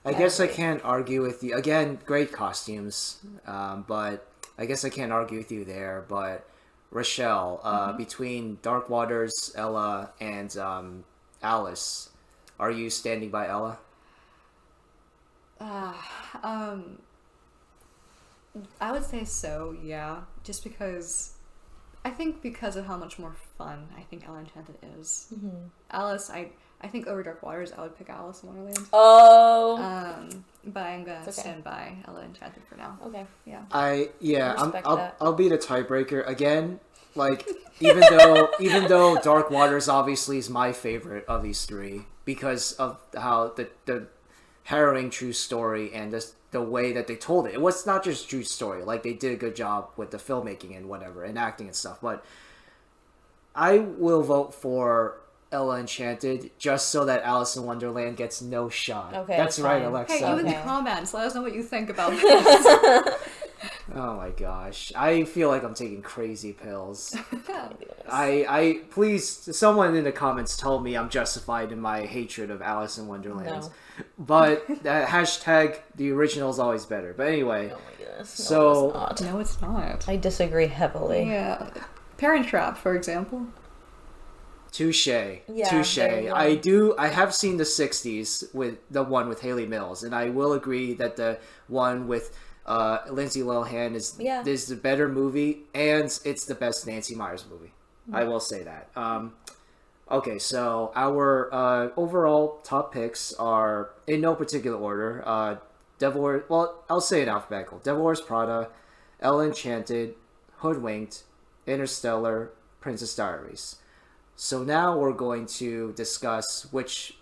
I guess I can't argue with you. Again, great costumes, but I guess I can't argue with you there. But Rachelle, between Dark Waters, Ella, and Alice, are you standing by Ella? I would say so, yeah. Just because, I think because of how much more fun I think Ella Enchanted is. Mm-hmm. Alice, I think over Dark Waters, I would pick Alice in Wonderland. Oh. But I'm gonna stand by Ella Enchanted for now. Okay. Yeah. I'll be the tiebreaker again. Like, even though Dark Waters obviously is my favorite of these three because of how the harrowing true story and the way that they told it. It was not just true story. Like, they did a good job with the filmmaking and whatever and acting and stuff. But I will vote for Ella Enchanted just so that Alice in Wonderland gets no shot. Okay, that's right, Alexa. Hey, you in the comments, let us know what you think about this. Oh my gosh, I feel like I'm taking crazy pills. I please, someone in the comments told me I'm justified in my hatred of Alice in Wonderland. No. But that hashtag the original is always better. But anyway, oh my goodness. So no, it's not. I disagree heavily. Yeah, Parent Trap, for example. Touche. Yeah, touche. I have seen the 60s with the one with Haley Mills, and I will agree that the one with Lindsay Lohan is the better movie, and it's the best Nancy Meyers movie. Mm-hmm. I will say that. Okay, so our overall top picks are in no particular order. I'll say it alphabetical. Devil Wears Prada, Ella Enchanted, Hoodwinked, Interstellar, Princess Diaries. So now we're going to discuss which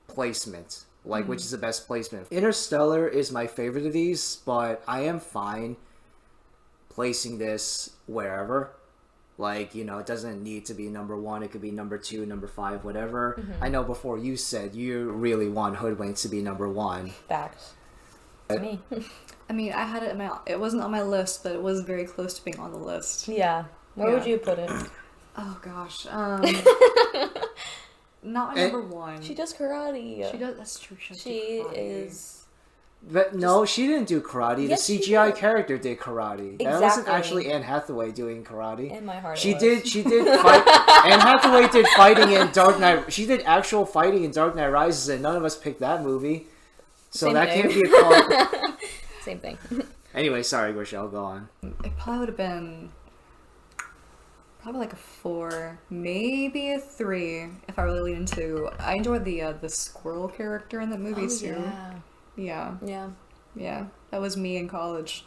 placement, which is the best placement. Interstellar is my favorite of these, but I am fine placing this wherever. Like, it doesn't need to be number 1. It could be number 2, number 5, whatever. Mm-hmm. I know before you said you really want Hoodwinked to be number 1. Facts. It's me. I mean, I had it it wasn't on my list, but it was very close to being on the list. Yeah. Where would you put it? Oh gosh, not my number 1. She does karate. She does. That's true. She is. But no, she didn't do karate. Yes, the CGI character did karate. Exactly. That wasn't actually Anne Hathaway doing karate. In my heart, She did fight. Anne Hathaway did fighting in Dark Knight. She did actual fighting in Dark Knight Rises, and none of us picked that movie. So Same that thing. can't be a call. Same thing. Anyway, sorry, Rochelle. Go on. It probably would have been. Probably like a 4, maybe a 3 if I really lean into. I enjoyed the squirrel character in that movie too. Yeah. That was me in college.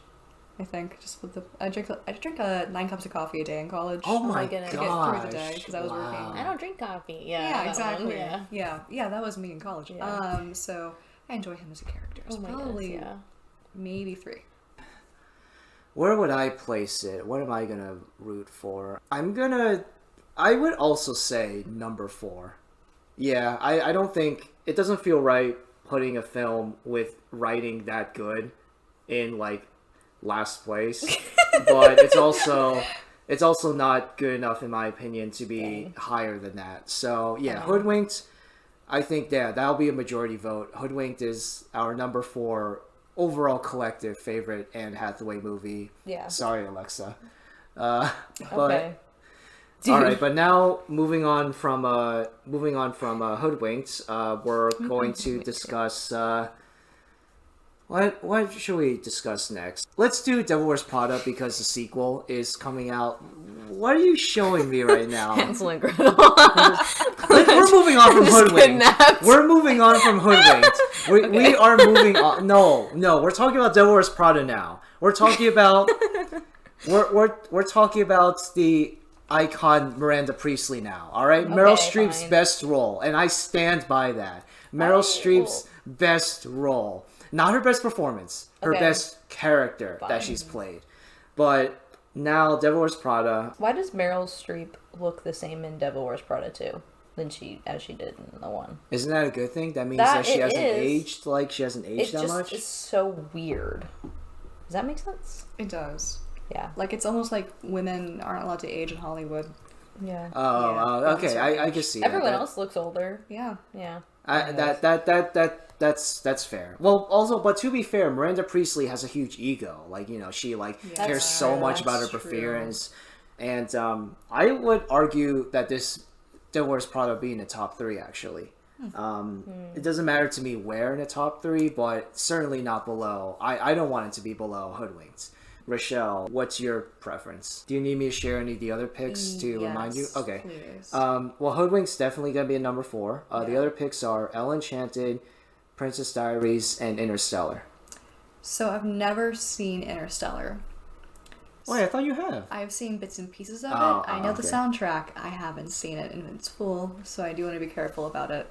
I think just with I drink 9 cups of coffee a day in college. Oh my god! To get through the day because I was working. I don't drink coffee. Yeah, exactly. Yeah, that was me in college. Yeah. So I enjoy him as a character. So probably maybe 3. Where would I place it? What am I gonna root for? I would also say number 4. Yeah, I don't think it doesn't feel right putting a film with writing that good in last place, but it's also not good enough in my opinion to be higher than that. So yeah, Hoodwinked. I think that'll be a majority vote. Hoodwinked is our number 4 overall collective favorite Anne Hathaway movie. Yeah. Sorry, Alexa. But Okay. all right, but now moving on from Hoodwinked, we're going to discuss what should we discuss next? Let's do Devil Wears Prada because the sequel is coming out. What are you showing me right now? Hansel and Gretel. We're moving on from Hoodwinked. Kidnapped. We're moving on from Hoodwinked. We are moving on. No, we're talking about Devil Wears Prada now. We're talking about we're talking about the icon Miranda Priestley now. All right, Meryl Streep's best role, and I stand by that. Meryl Streep's best role, not her best performance, her best character that she's played. But now Devil Wears Prada. Why does Meryl Streep look the same in Devil Wears Prada 2 as she did in the one? Isn't that a good thing? That means that she hasn't aged. Like she hasn't aged that much. It's so weird. Does that make sense? It does. Yeah. Like, it's almost like women aren't allowed to age in Hollywood. Yeah. Okay. I can see Everyone that. else looks older. Yeah. Yeah. That's fair. Well, also, but to be fair, Miranda Priestley has a huge ego. Like, you know, she cares so much about her appearance, and I would argue that this Devil Wears Prada be in the top 3 actually. It doesn't matter to me where in the top 3, but certainly not below. I don't want it to be below Hoodwinked. Rochelle, what's your preference? Do you need me to share any of the other picks to remind you? Okay. Please. Well, Hoodwinked's definitely going to be a number 4. The other picks are Elle Enchanted, Princess Diaries, and Interstellar. So I've never seen Interstellar. Wait, I thought you have. I've seen bits and pieces of it. I know the soundtrack. I haven't seen it in its full, so I do want to be careful about it.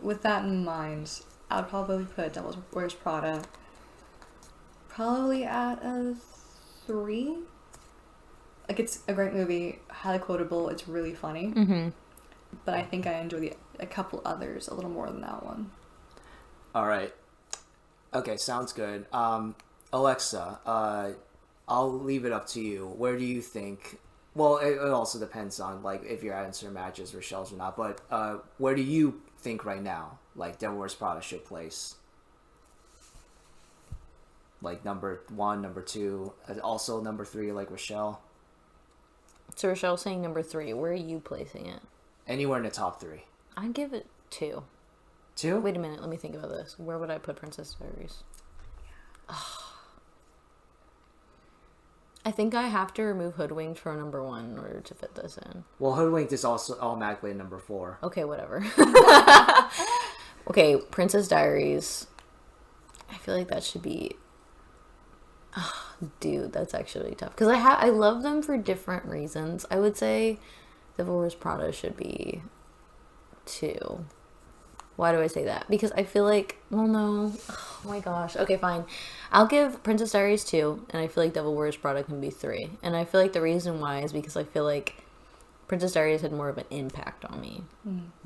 With that in mind, I would probably put Devil Wears Prada probably at a 3. Like, it's a great movie, highly quotable, it's really funny. Mm-hmm. But I think I enjoy a couple others a little more than that one. All right. Okay, sounds good. Alexa, I'll leave it up to you. Where do you think... Well, it also depends on, like, if your answer matches Rochelle's or not, but where do you think right now, like, Devil Wears Prada should place? Like, number 1, number 2, also number 3, like Rochelle? So Rochelle's saying number 3. Where are you placing it? Anywhere in the top 3. I'd give it 2. 2? Wait a minute, let me think about this. Where would I put Princess Diaries? I think I have to remove Hoodwinked for number 1 in order to fit this in. Well, Hoodwinked is also automatically a number 4. Okay, whatever. Okay, Princess Diaries. I feel like that should be... Oh, dude, that's actually tough. Because I love them for different reasons. I would say Devil Wears Prada should be 2. Why do I say that? Because I feel like... Well, no. Oh my gosh. Okay, fine. I'll give Princess Diaries 2, and I feel like Devil Wears Prada can be 3. And I feel like the reason why is because I feel like Princess Diaries had more of an impact on me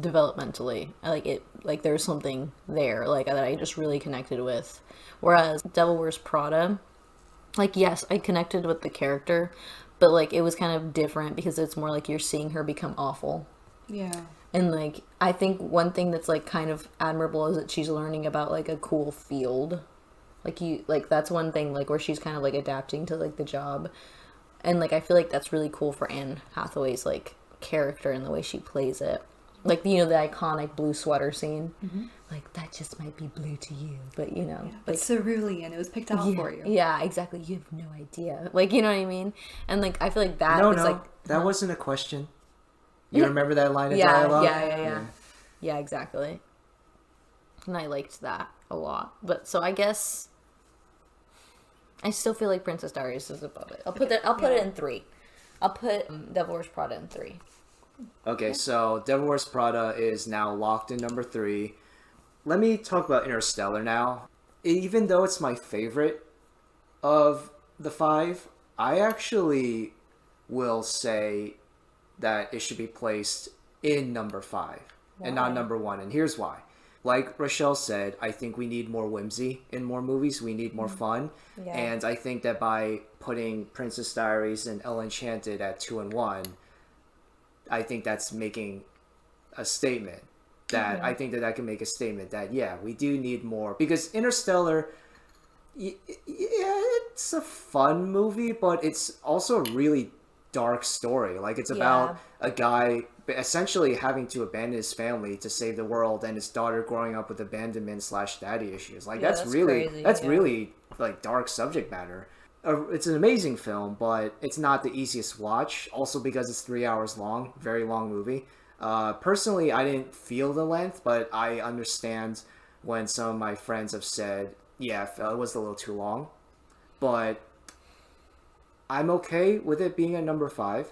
developmentally. I like it. Like, there's something there like that I just really connected with. Whereas Devil Wears Prada... Like, yes, I connected with the character, but, like, it was kind of different because it's more like you're seeing her become awful. Yeah. And, like, I think one thing that's, like, kind of admirable is that she's learning about, like, a cool field. Like, that's one thing, like, where she's kind of, like, adapting to, like, the job. And, like, I feel like that's really cool for Anne Hathaway's, like, character and the way she plays it. Like, you know, the iconic blue sweater scene. Mm-hmm. Like, that just might be blue to you, but, you know. Yeah, but like, cerulean, it was picked out for you. Yeah, exactly. You have no idea. Like, you know what I mean? And, like, I feel like that was, like... that wasn't a question. You remember that line of dialogue? Yeah, exactly. And I liked that a lot. But, so I guess... I still feel like Princess Diaries is above it. I'll put it in 3. I'll put Devil Wears Prada in 3. Okay, so Devil Wears Prada is now locked in number 3. Let me talk about Interstellar now. Even though it's my favorite of the 5, I actually will say that it should be placed in number 5 and not number 1. And here's why. Like Rochelle said, I think we need more whimsy in more movies. We need more fun. Yeah. And I think that by putting Princess Diaries and Elle Enchanted at 2 and 1, I think that's making a statement that I think that can make a statement that, yeah, we do need more. Because Interstellar, yeah, it's a fun movie, but it's also a really dark story. Like, it's about a guy essentially having to abandon his family to save the world, and his daughter growing up with abandonment / daddy issues. Like, that's really crazy. That's really like dark subject matter. It's an amazing film, but it's not the easiest watch. Also because it's 3 hours long, very long movie. Personally, I didn't feel the length, but I understand when some of my friends have said, yeah, it was a little too long. But I'm okay with it being at number 5.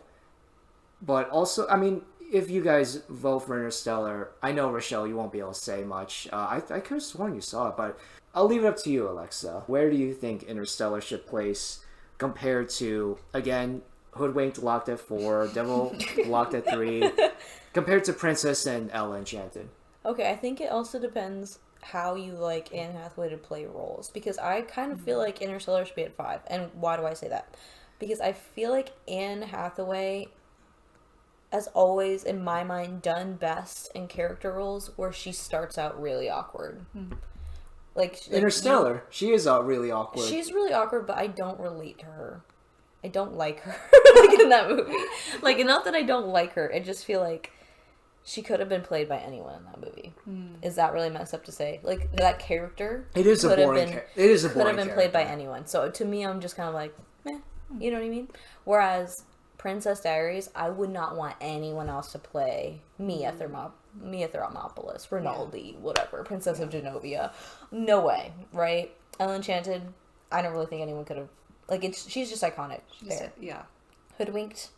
But also, I mean, if you guys vote for Interstellar, I know, Rochelle, you won't be able to say much. I could have sworn you saw it, but I'll leave it up to you, Alexa. Where do you think Interstellar should place compared to, again, Hoodwinked locked at 4, Devil locked at 3, compared to Princess and Ella Enchanted? Okay, I think it also depends how you like Anne Hathaway to play roles, because I kind of feel like Interstellar should be at 5. And why do I say that? Because I feel like Anne Hathaway has always, in my mind, done best in character roles where she starts out really awkward. Like Interstellar, she is really awkward. She's really awkward, but I don't relate to her. I don't like her like in that movie. Like, not that I don't like her, I just feel like she could have been played by anyone in that movie. Is that really messed up to say? Like, that character, it is a boring character. It is a boring could have been played by anyone. So to me, I'm just kind of like, meh. You know what I mean? Whereas Princess Diaries, I would not want anyone else to play Mia Thermopolis, Rinaldi, whatever, Princess of Genovia. No way, right? Ella Enchanted, I don't really think anyone could have. Like, she's just iconic. Yeah. Hoodwinked.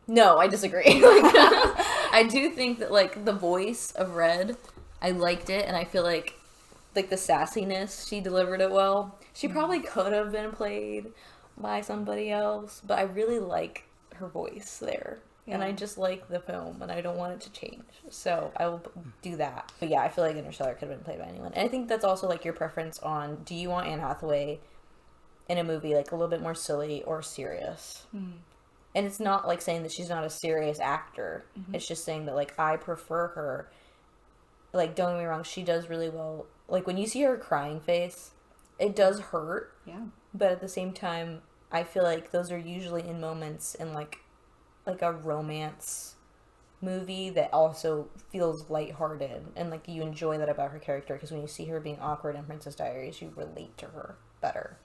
No, I disagree. Like, I do think that, like, the voice of Red, I liked it, and I feel like the sassiness, she delivered it well. She probably could have been played by somebody else, but I really like her voice there. Yeah. And I just like the film, and I don't want it to change. So I will do that. But yeah, I feel like Interstellar could have been played by anyone. And I think that's also, like, your preference on, do you want Anne Hathaway in a movie, like, a little bit more silly or serious? And it's not, like, saying that she's not a serious actor. It's just saying that, like, I prefer her. Like, don't get me wrong, she does really well. Like, when you see her crying face, it does hurt. Yeah. But at the same time, I feel like those are usually in moments in, like a romance movie that also feels lighthearted. And, like, you enjoy that about her character. Because when you see her being awkward in Princess Diaries, you relate to her better.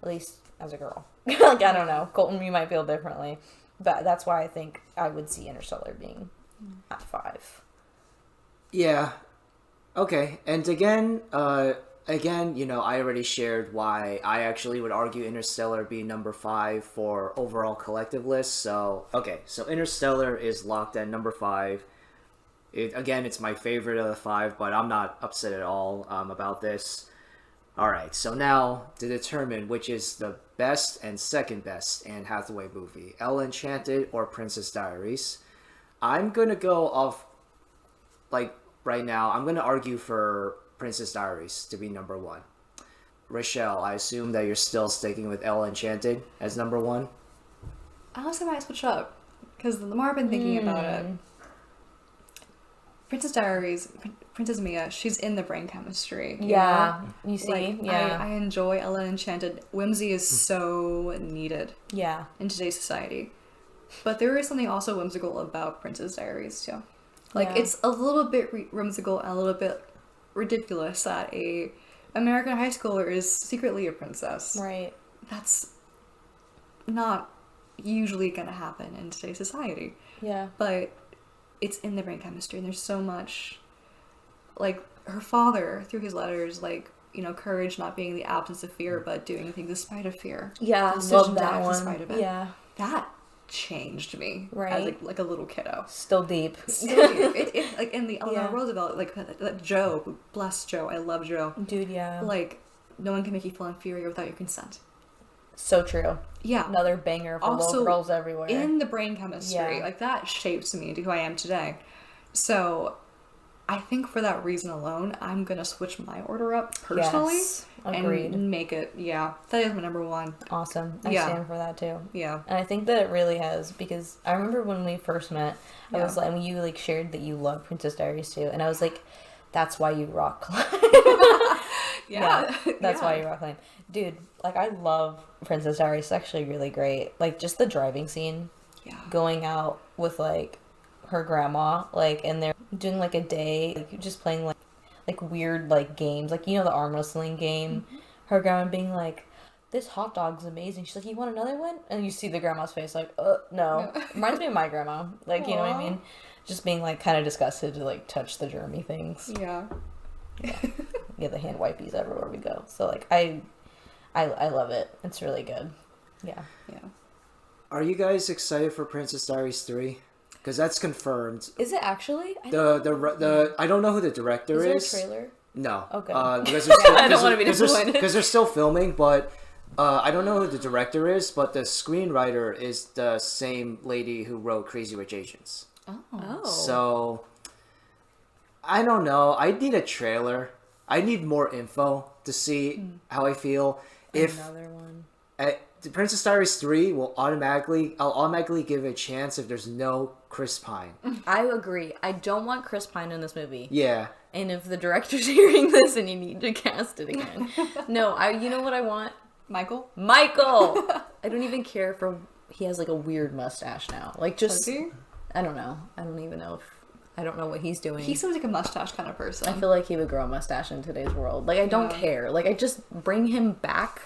At least as a girl. Like, I don't know. Colton, you might feel differently. But that's why I think I would see Interstellar being at 5. Yeah. Okay. And again, you know, I already shared why I actually would argue Interstellar be number 5 for overall collective list. So, okay. So Interstellar is locked at number 5. Again, it's my favorite of the 5, but I'm not upset at all about this. Alright, so now to determine which is the best and second best Anne Hathaway movie, Ella Enchanted or Princess Diaries, I'm going to go off, like, right now, I'm going to argue for Princess Diaries to be number 1. Rochelle, I assume that you're still sticking with Ella Enchanted as number 1? I also might switch up, because the more I've been thinking about it, Princess Diaries, Princess Mia, she's in the brain chemistry. You see? Like, I enjoy Ella Enchanted. Whimsy is so needed. Yeah. In today's society. But there is something also whimsical about Princess Diaries, too. Like, it's a little bit whimsical and a little bit ridiculous that a American high schooler is secretly a princess. Right. That's not usually going to happen in today's society. Yeah. But it's in the brain chemistry, and there's so much, like, her father, through his letters, like, you know, courage not being the absence of fear, but doing things despite of fear. Yeah, I love that one. Despite of it. Yeah. That changed me. Right. As, like a little kiddo. Still deep. Still deep. It, like, in the Eleanor Roosevelt, like, Joe, bless Joe, I love Joe. Dude, yeah. Like, no one can make you feel inferior without your consent. So true. Yeah. Another banger for also, little girls everywhere. In the brain chemistry, like, that shapes me into who I am today. So, I think for that reason alone, I'm gonna switch my order up personally. Yes. Agreed. And make it, that is my number 1. Awesome. I stand for that too. Yeah. And I think that it really has, because I remember when we first met, I was like, when you, like, shared that you love Princess Diaries too, and I was like, that's why you rock climb. Yeah. That's Yeah. why you're rock dude. Like I love Princess Diaries. It's actually really great. Like just the driving scene, Yeah. going out with like her grandma, like, and they're doing like a day, like just playing like weird like games, like you know the arm wrestling game. Mm-hmm. Her grandma being like, "This hot dog's amazing." She's like, "You want another one?" And you see the grandma's face like, no. Reminds me of my grandma. Like, you know what I Aw. mean? Just being like kind of disgusted to like touch the germy things. Yeah. Get the hand wipies everywhere we go. So like I love it. It's really good. Yeah. Yeah. Are you guys excited for Princess Diaries 3? Because that's confirmed. Is it actually? The I don't know who the director is there a trailer? No. Okay. Because they're still, I don't wanna be disappointed. Because they're still filming, but I don't know who the director is, but the screenwriter is the same lady who wrote Crazy Rich Asians. Oh. So, I don't know. I need a trailer. I need more info to see how I feel. If Another one. The Princess Diaries 3 I'll automatically give it a chance if there's no Chris Pine. I agree. I don't want Chris Pine in this movie. Yeah. And if the director's hearing this and you need to cast it again. No, you know what I want? Michael? Michael! I don't even care for he has like a weird mustache now. Like just Does he? I don't know. I don't even know if I don't know what he's doing. He seems like a mustache kind of person. I feel like he would grow a mustache in today's world. Like I don't care. Like I just bring him back.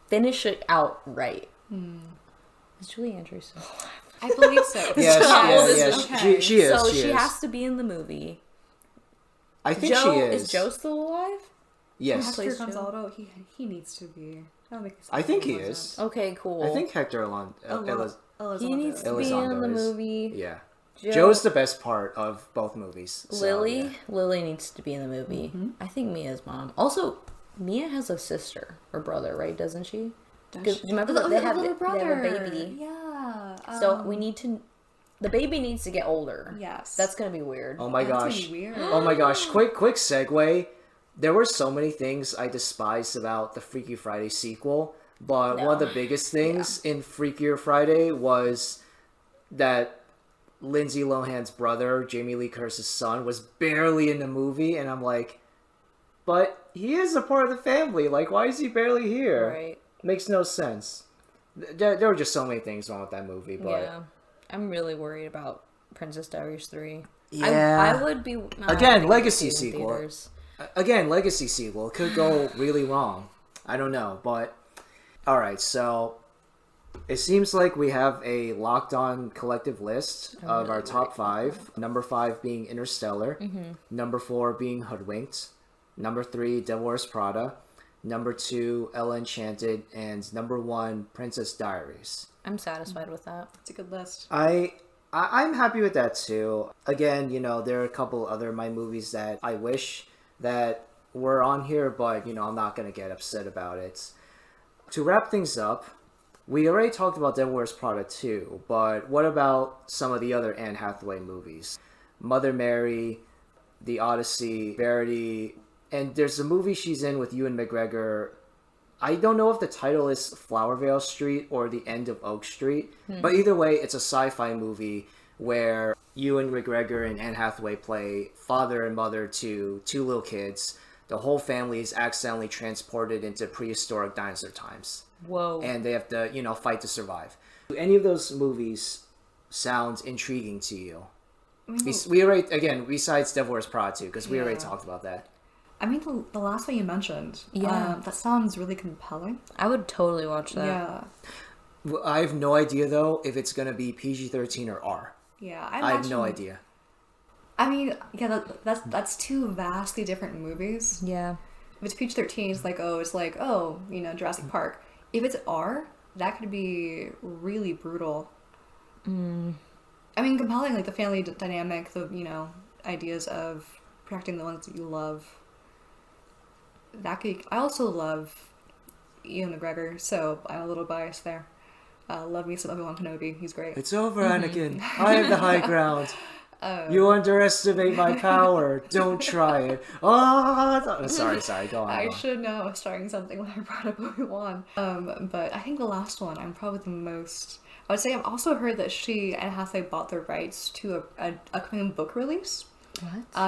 Finish it out right. Is Julie Andrews still alive? I believe so. Yes, Okay. she is. So she she is. has to be in the movie. I think she is. Is Joe still alive? Yes. Hector Plays Joe? Gonzalo, he needs to be. I think he is. Okay, cool. I think Hector He needs to be in the movie. Yeah. Joe's the best part of both movies. So, Lily yeah. Lily needs to be in the movie. I think Mia's mom. Also, Mia has a sister or brother, right? Doesn't she? Does she? Remember that they have a baby. Yeah. So we need to. The baby needs to get older. Yes. That's gonna be weird. Oh my That's gonna gosh. be weird. Oh my gosh. Quick segue. There were so many things I despised about the Freaky Friday sequel, but one of the biggest things in Freakier Friday was that Lindsay Lohan's brother, Jamie Lee Curtis's son, was barely in the movie, and I'm like, but he is a part of the family. Like, why is he barely here? Right. Makes no sense. There were just so many things wrong with that movie, but Yeah. I'm really worried about Princess Diaries 3. Yeah. I would be... Again, legacy see it in sequel. theaters. Again, legacy sequel. It could go really wrong. I don't know, but... Alright, so... It seems like we have a locked-on collective list of our top 5. Number 5 being Interstellar. Number 4 being Hoodwinked. Number 3, Devil Wears Prada. Number 2, Ella Enchanted. And number 1, Princess Diaries. I'm satisfied with that. It's a good list. I'm happy with that too. Again, you know, there are a couple other my movies that I wish that were on here, but you know, I'm not gonna get upset about it. To wrap things up, we already talked about Devil Wears Prada 2, but what about some of the other Anne Hathaway movies? Mother Mary, The Odyssey, Verity, and there's a movie she's in with Ewan McGregor. I don't know if the title is Flowervale Street or The End of Oak Street, but either way, it's a sci-fi movie where Ewan McGregor and Anne Hathaway play father and mother to 2 little kids. The whole family is accidentally transported into prehistoric dinosaur times. Whoa. And they have to, you know, fight to survive. Do any of those movies sound intriguing to you? We already, again, besides Devil Wears Prada 2, because we already talked about that. I mean, the last one you mentioned, Yeah. that sounds really compelling. I would totally watch that. Yeah. I have no idea, though, if it's going to be PG-13 or R. Yeah, I have no idea. I mean, yeah, that's 2 vastly different movies. Yeah. If it's PG-13, it's like, you know, Jurassic Park. If it's R, that could be really brutal. I mean, compelling, like the family dynamic, the, you know, ideas of protecting the ones that you love. That could. I also love Ewan McGregor, so I'm a little biased there. Love me some Obi-Wan Kenobi. He's great. It's over, Anakin. I have the high ground. You underestimate my power. Don't try it. Oh, sorry. Go on. I should know I was starting something when I brought up Obi-Wan. But I think the last one, I'm probably the most... I would say I've also heard that Anne Hathaway bought the rights to a upcoming book release.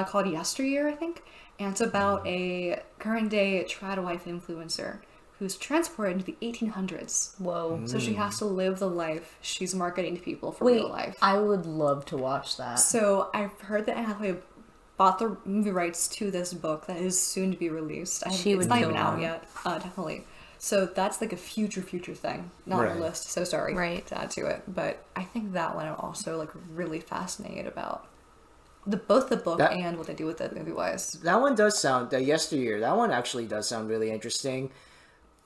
called Yesteryear, I think. And it's about a current day trad wife influencer who's transported into the 1800s. Whoa. So she has to live the life she's marketing to people for Wait, real life. I would love to watch that. So I've heard that Anne Hathaway bought the movie rights to this book that is soon to be released. It's not even out yet, definitely. So that's like a future thing, not on the list. So sorry to add to it, but I think that one I'm also like really fascinated about. Both the book and what they do with it movie wise. That one does sound Yesteryear. That one actually does sound really interesting.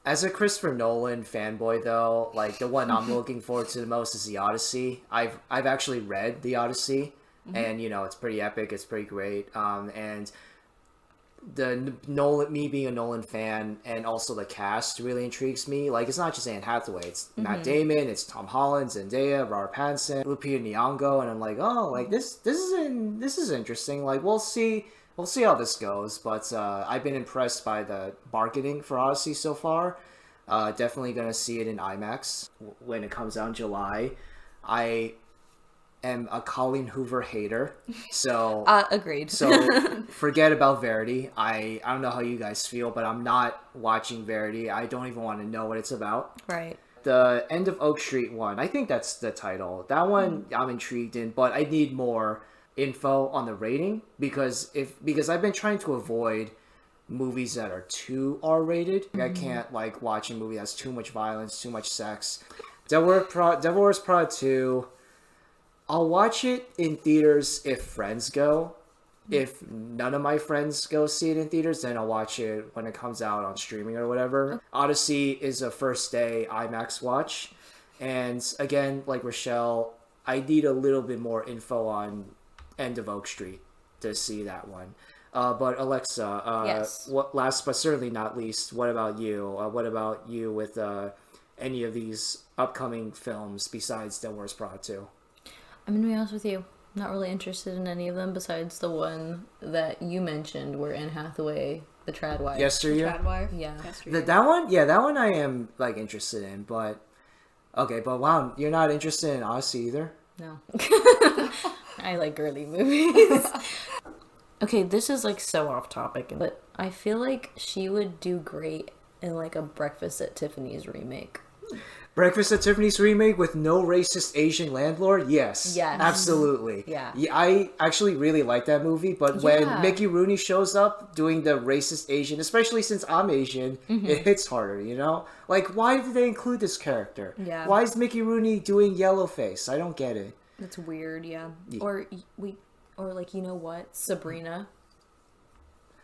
As a Christopher Nolan fanboy, though, like the one I'm looking forward to the most is the Odyssey. I've actually read the Odyssey, and it's pretty epic. It's pretty great. And the Nolan, me being a Nolan fan, and also the cast really intrigues me. Like, it's not just Anne Hathaway; it's Matt Damon, it's Tom Holland, Zendaya, Robert Pattinson, Lupita Nyong'o, and I'm like, oh, like this is interesting. Like, we'll see how this goes. But I've been impressed by the marketing for Odyssey so far. Definitely gonna see it in IMAX when it comes out in July. I am a Colleen Hoover hater, so agreed. So forget about Verity. I don't know how you guys feel, but I'm not watching Verity. I don't even want to know what it's about. Right. The End of Oak Street one, I think that's the title. That one I'm intrigued in, but I need more info on the rating because I've been trying to avoid movies that are too R-rated. I can't like watch a movie that's too much violence, too much sex. Devil Wears Prada 2. I'll watch it in theaters if friends go. If none of my friends go see it in theaters, then I'll watch it when it comes out on streaming or whatever. Odyssey is a first day IMAX watch. And again, like Rochelle, I need a little bit more info on End of Oak Street to see that one. But Alexa, yes. What last but certainly not least, what about you? What about you with any of these upcoming films besides Devil Wears Prada 2? I'm gonna be honest with you. I'm not really interested in any of them besides the one that you mentioned where Anne Hathaway, the trad wife. Yesteryear? Trad wife? Yeah. That one? Yeah, that one I am, like, interested in, but... Okay, but wow, you're not interested in Odyssey either? No. I like girly movies. Okay, this is, like, so off topic, but I feel like she would do great in, like, a Breakfast at Tiffany's remake. Breakfast at Tiffany's remake with no racist Asian landlord? Yes. Absolutely. Yeah. I actually really like that movie, but when Mickey Rooney shows up doing the racist Asian, especially since I'm Asian, it hits harder, you know? Like, why did they include this character? Yeah. Why is Mickey Rooney doing yellowface? I don't get it. It's weird, yeah. Or like, you know what? Sabrina.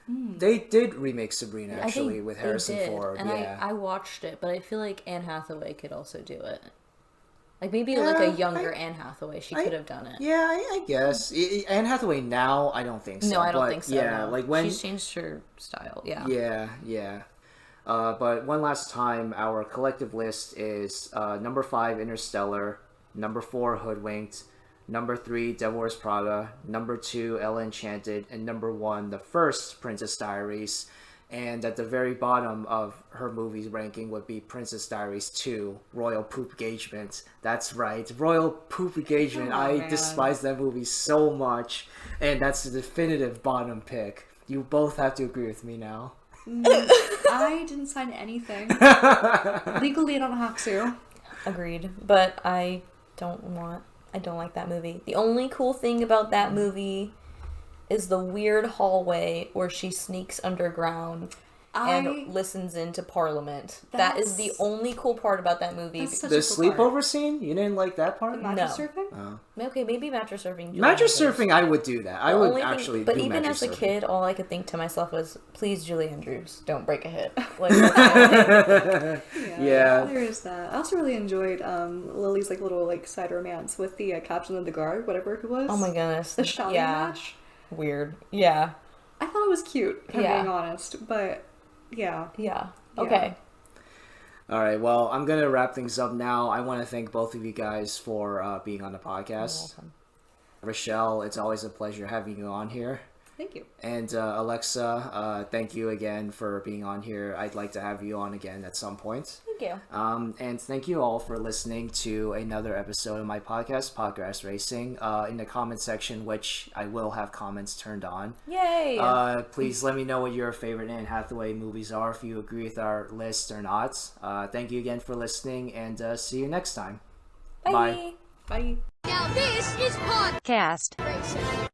They did remake Sabrina, actually, with Harrison Ford. And I watched it, but I feel like Anne Hathaway could also do it. Like, maybe like a younger Anne Hathaway, she could have done it. Yeah, I guess. Anne Hathaway now, I don't think so. No, I don't think so. Yeah, no. like when... She's changed her style, yeah. Yeah. But one last time, our collective list is number 5, Interstellar, number 4, Hoodwinked, number 3, Devil Wears Prada, number 2, Ella Enchanted, and number 1, the first Princess Diaries. And at the very bottom of her movie's ranking would be Princess Diaries 2, Royal Poop Engagement. That's right, Royal Poop Engagement. I despise that movie so much. And that's the definitive bottom pick. You both have to agree with me now. I didn't sign anything. Legally, I don't have to. Agreed. But I don't like that movie. The only cool thing about that movie is the weird hallway where she sneaks underground and listens into Parliament. That is the only cool part about that movie. The sleepover scene? You didn't like that part? The mattress surfing? Oh. Okay, maybe mattress surfing. Mattress surfing, I would do that. I would actually do but mattress surfing. But even as a kid, all I could think to myself was, please, Julie Andrews, don't break a hip. Like, yeah. There is that. I also really enjoyed Lily's like little like side romance with the captain of the guard, whatever it was. Oh my goodness. The shouting match. Weird. Yeah. I thought it was cute, if I'm being honest, but yeah. Okay. All right, well, I'm going to wrap things up now. I want to thank both of you guys for being on the podcast. Rochelle, it's always a pleasure having you on here. Thank you. And Alexa, thank you again for being on here. I'd like to have you on again at some point. Thank you. And thank you all for listening to another episode of my podcast, Podcast Racing. In the comment section, which I will have comments turned on. Yay! Please let me know what your favorite Anne Hathaway movies are, if you agree with our list or not. Thank you again for listening, and see you next time. Bye. Bye. Now this is Podcast Racing.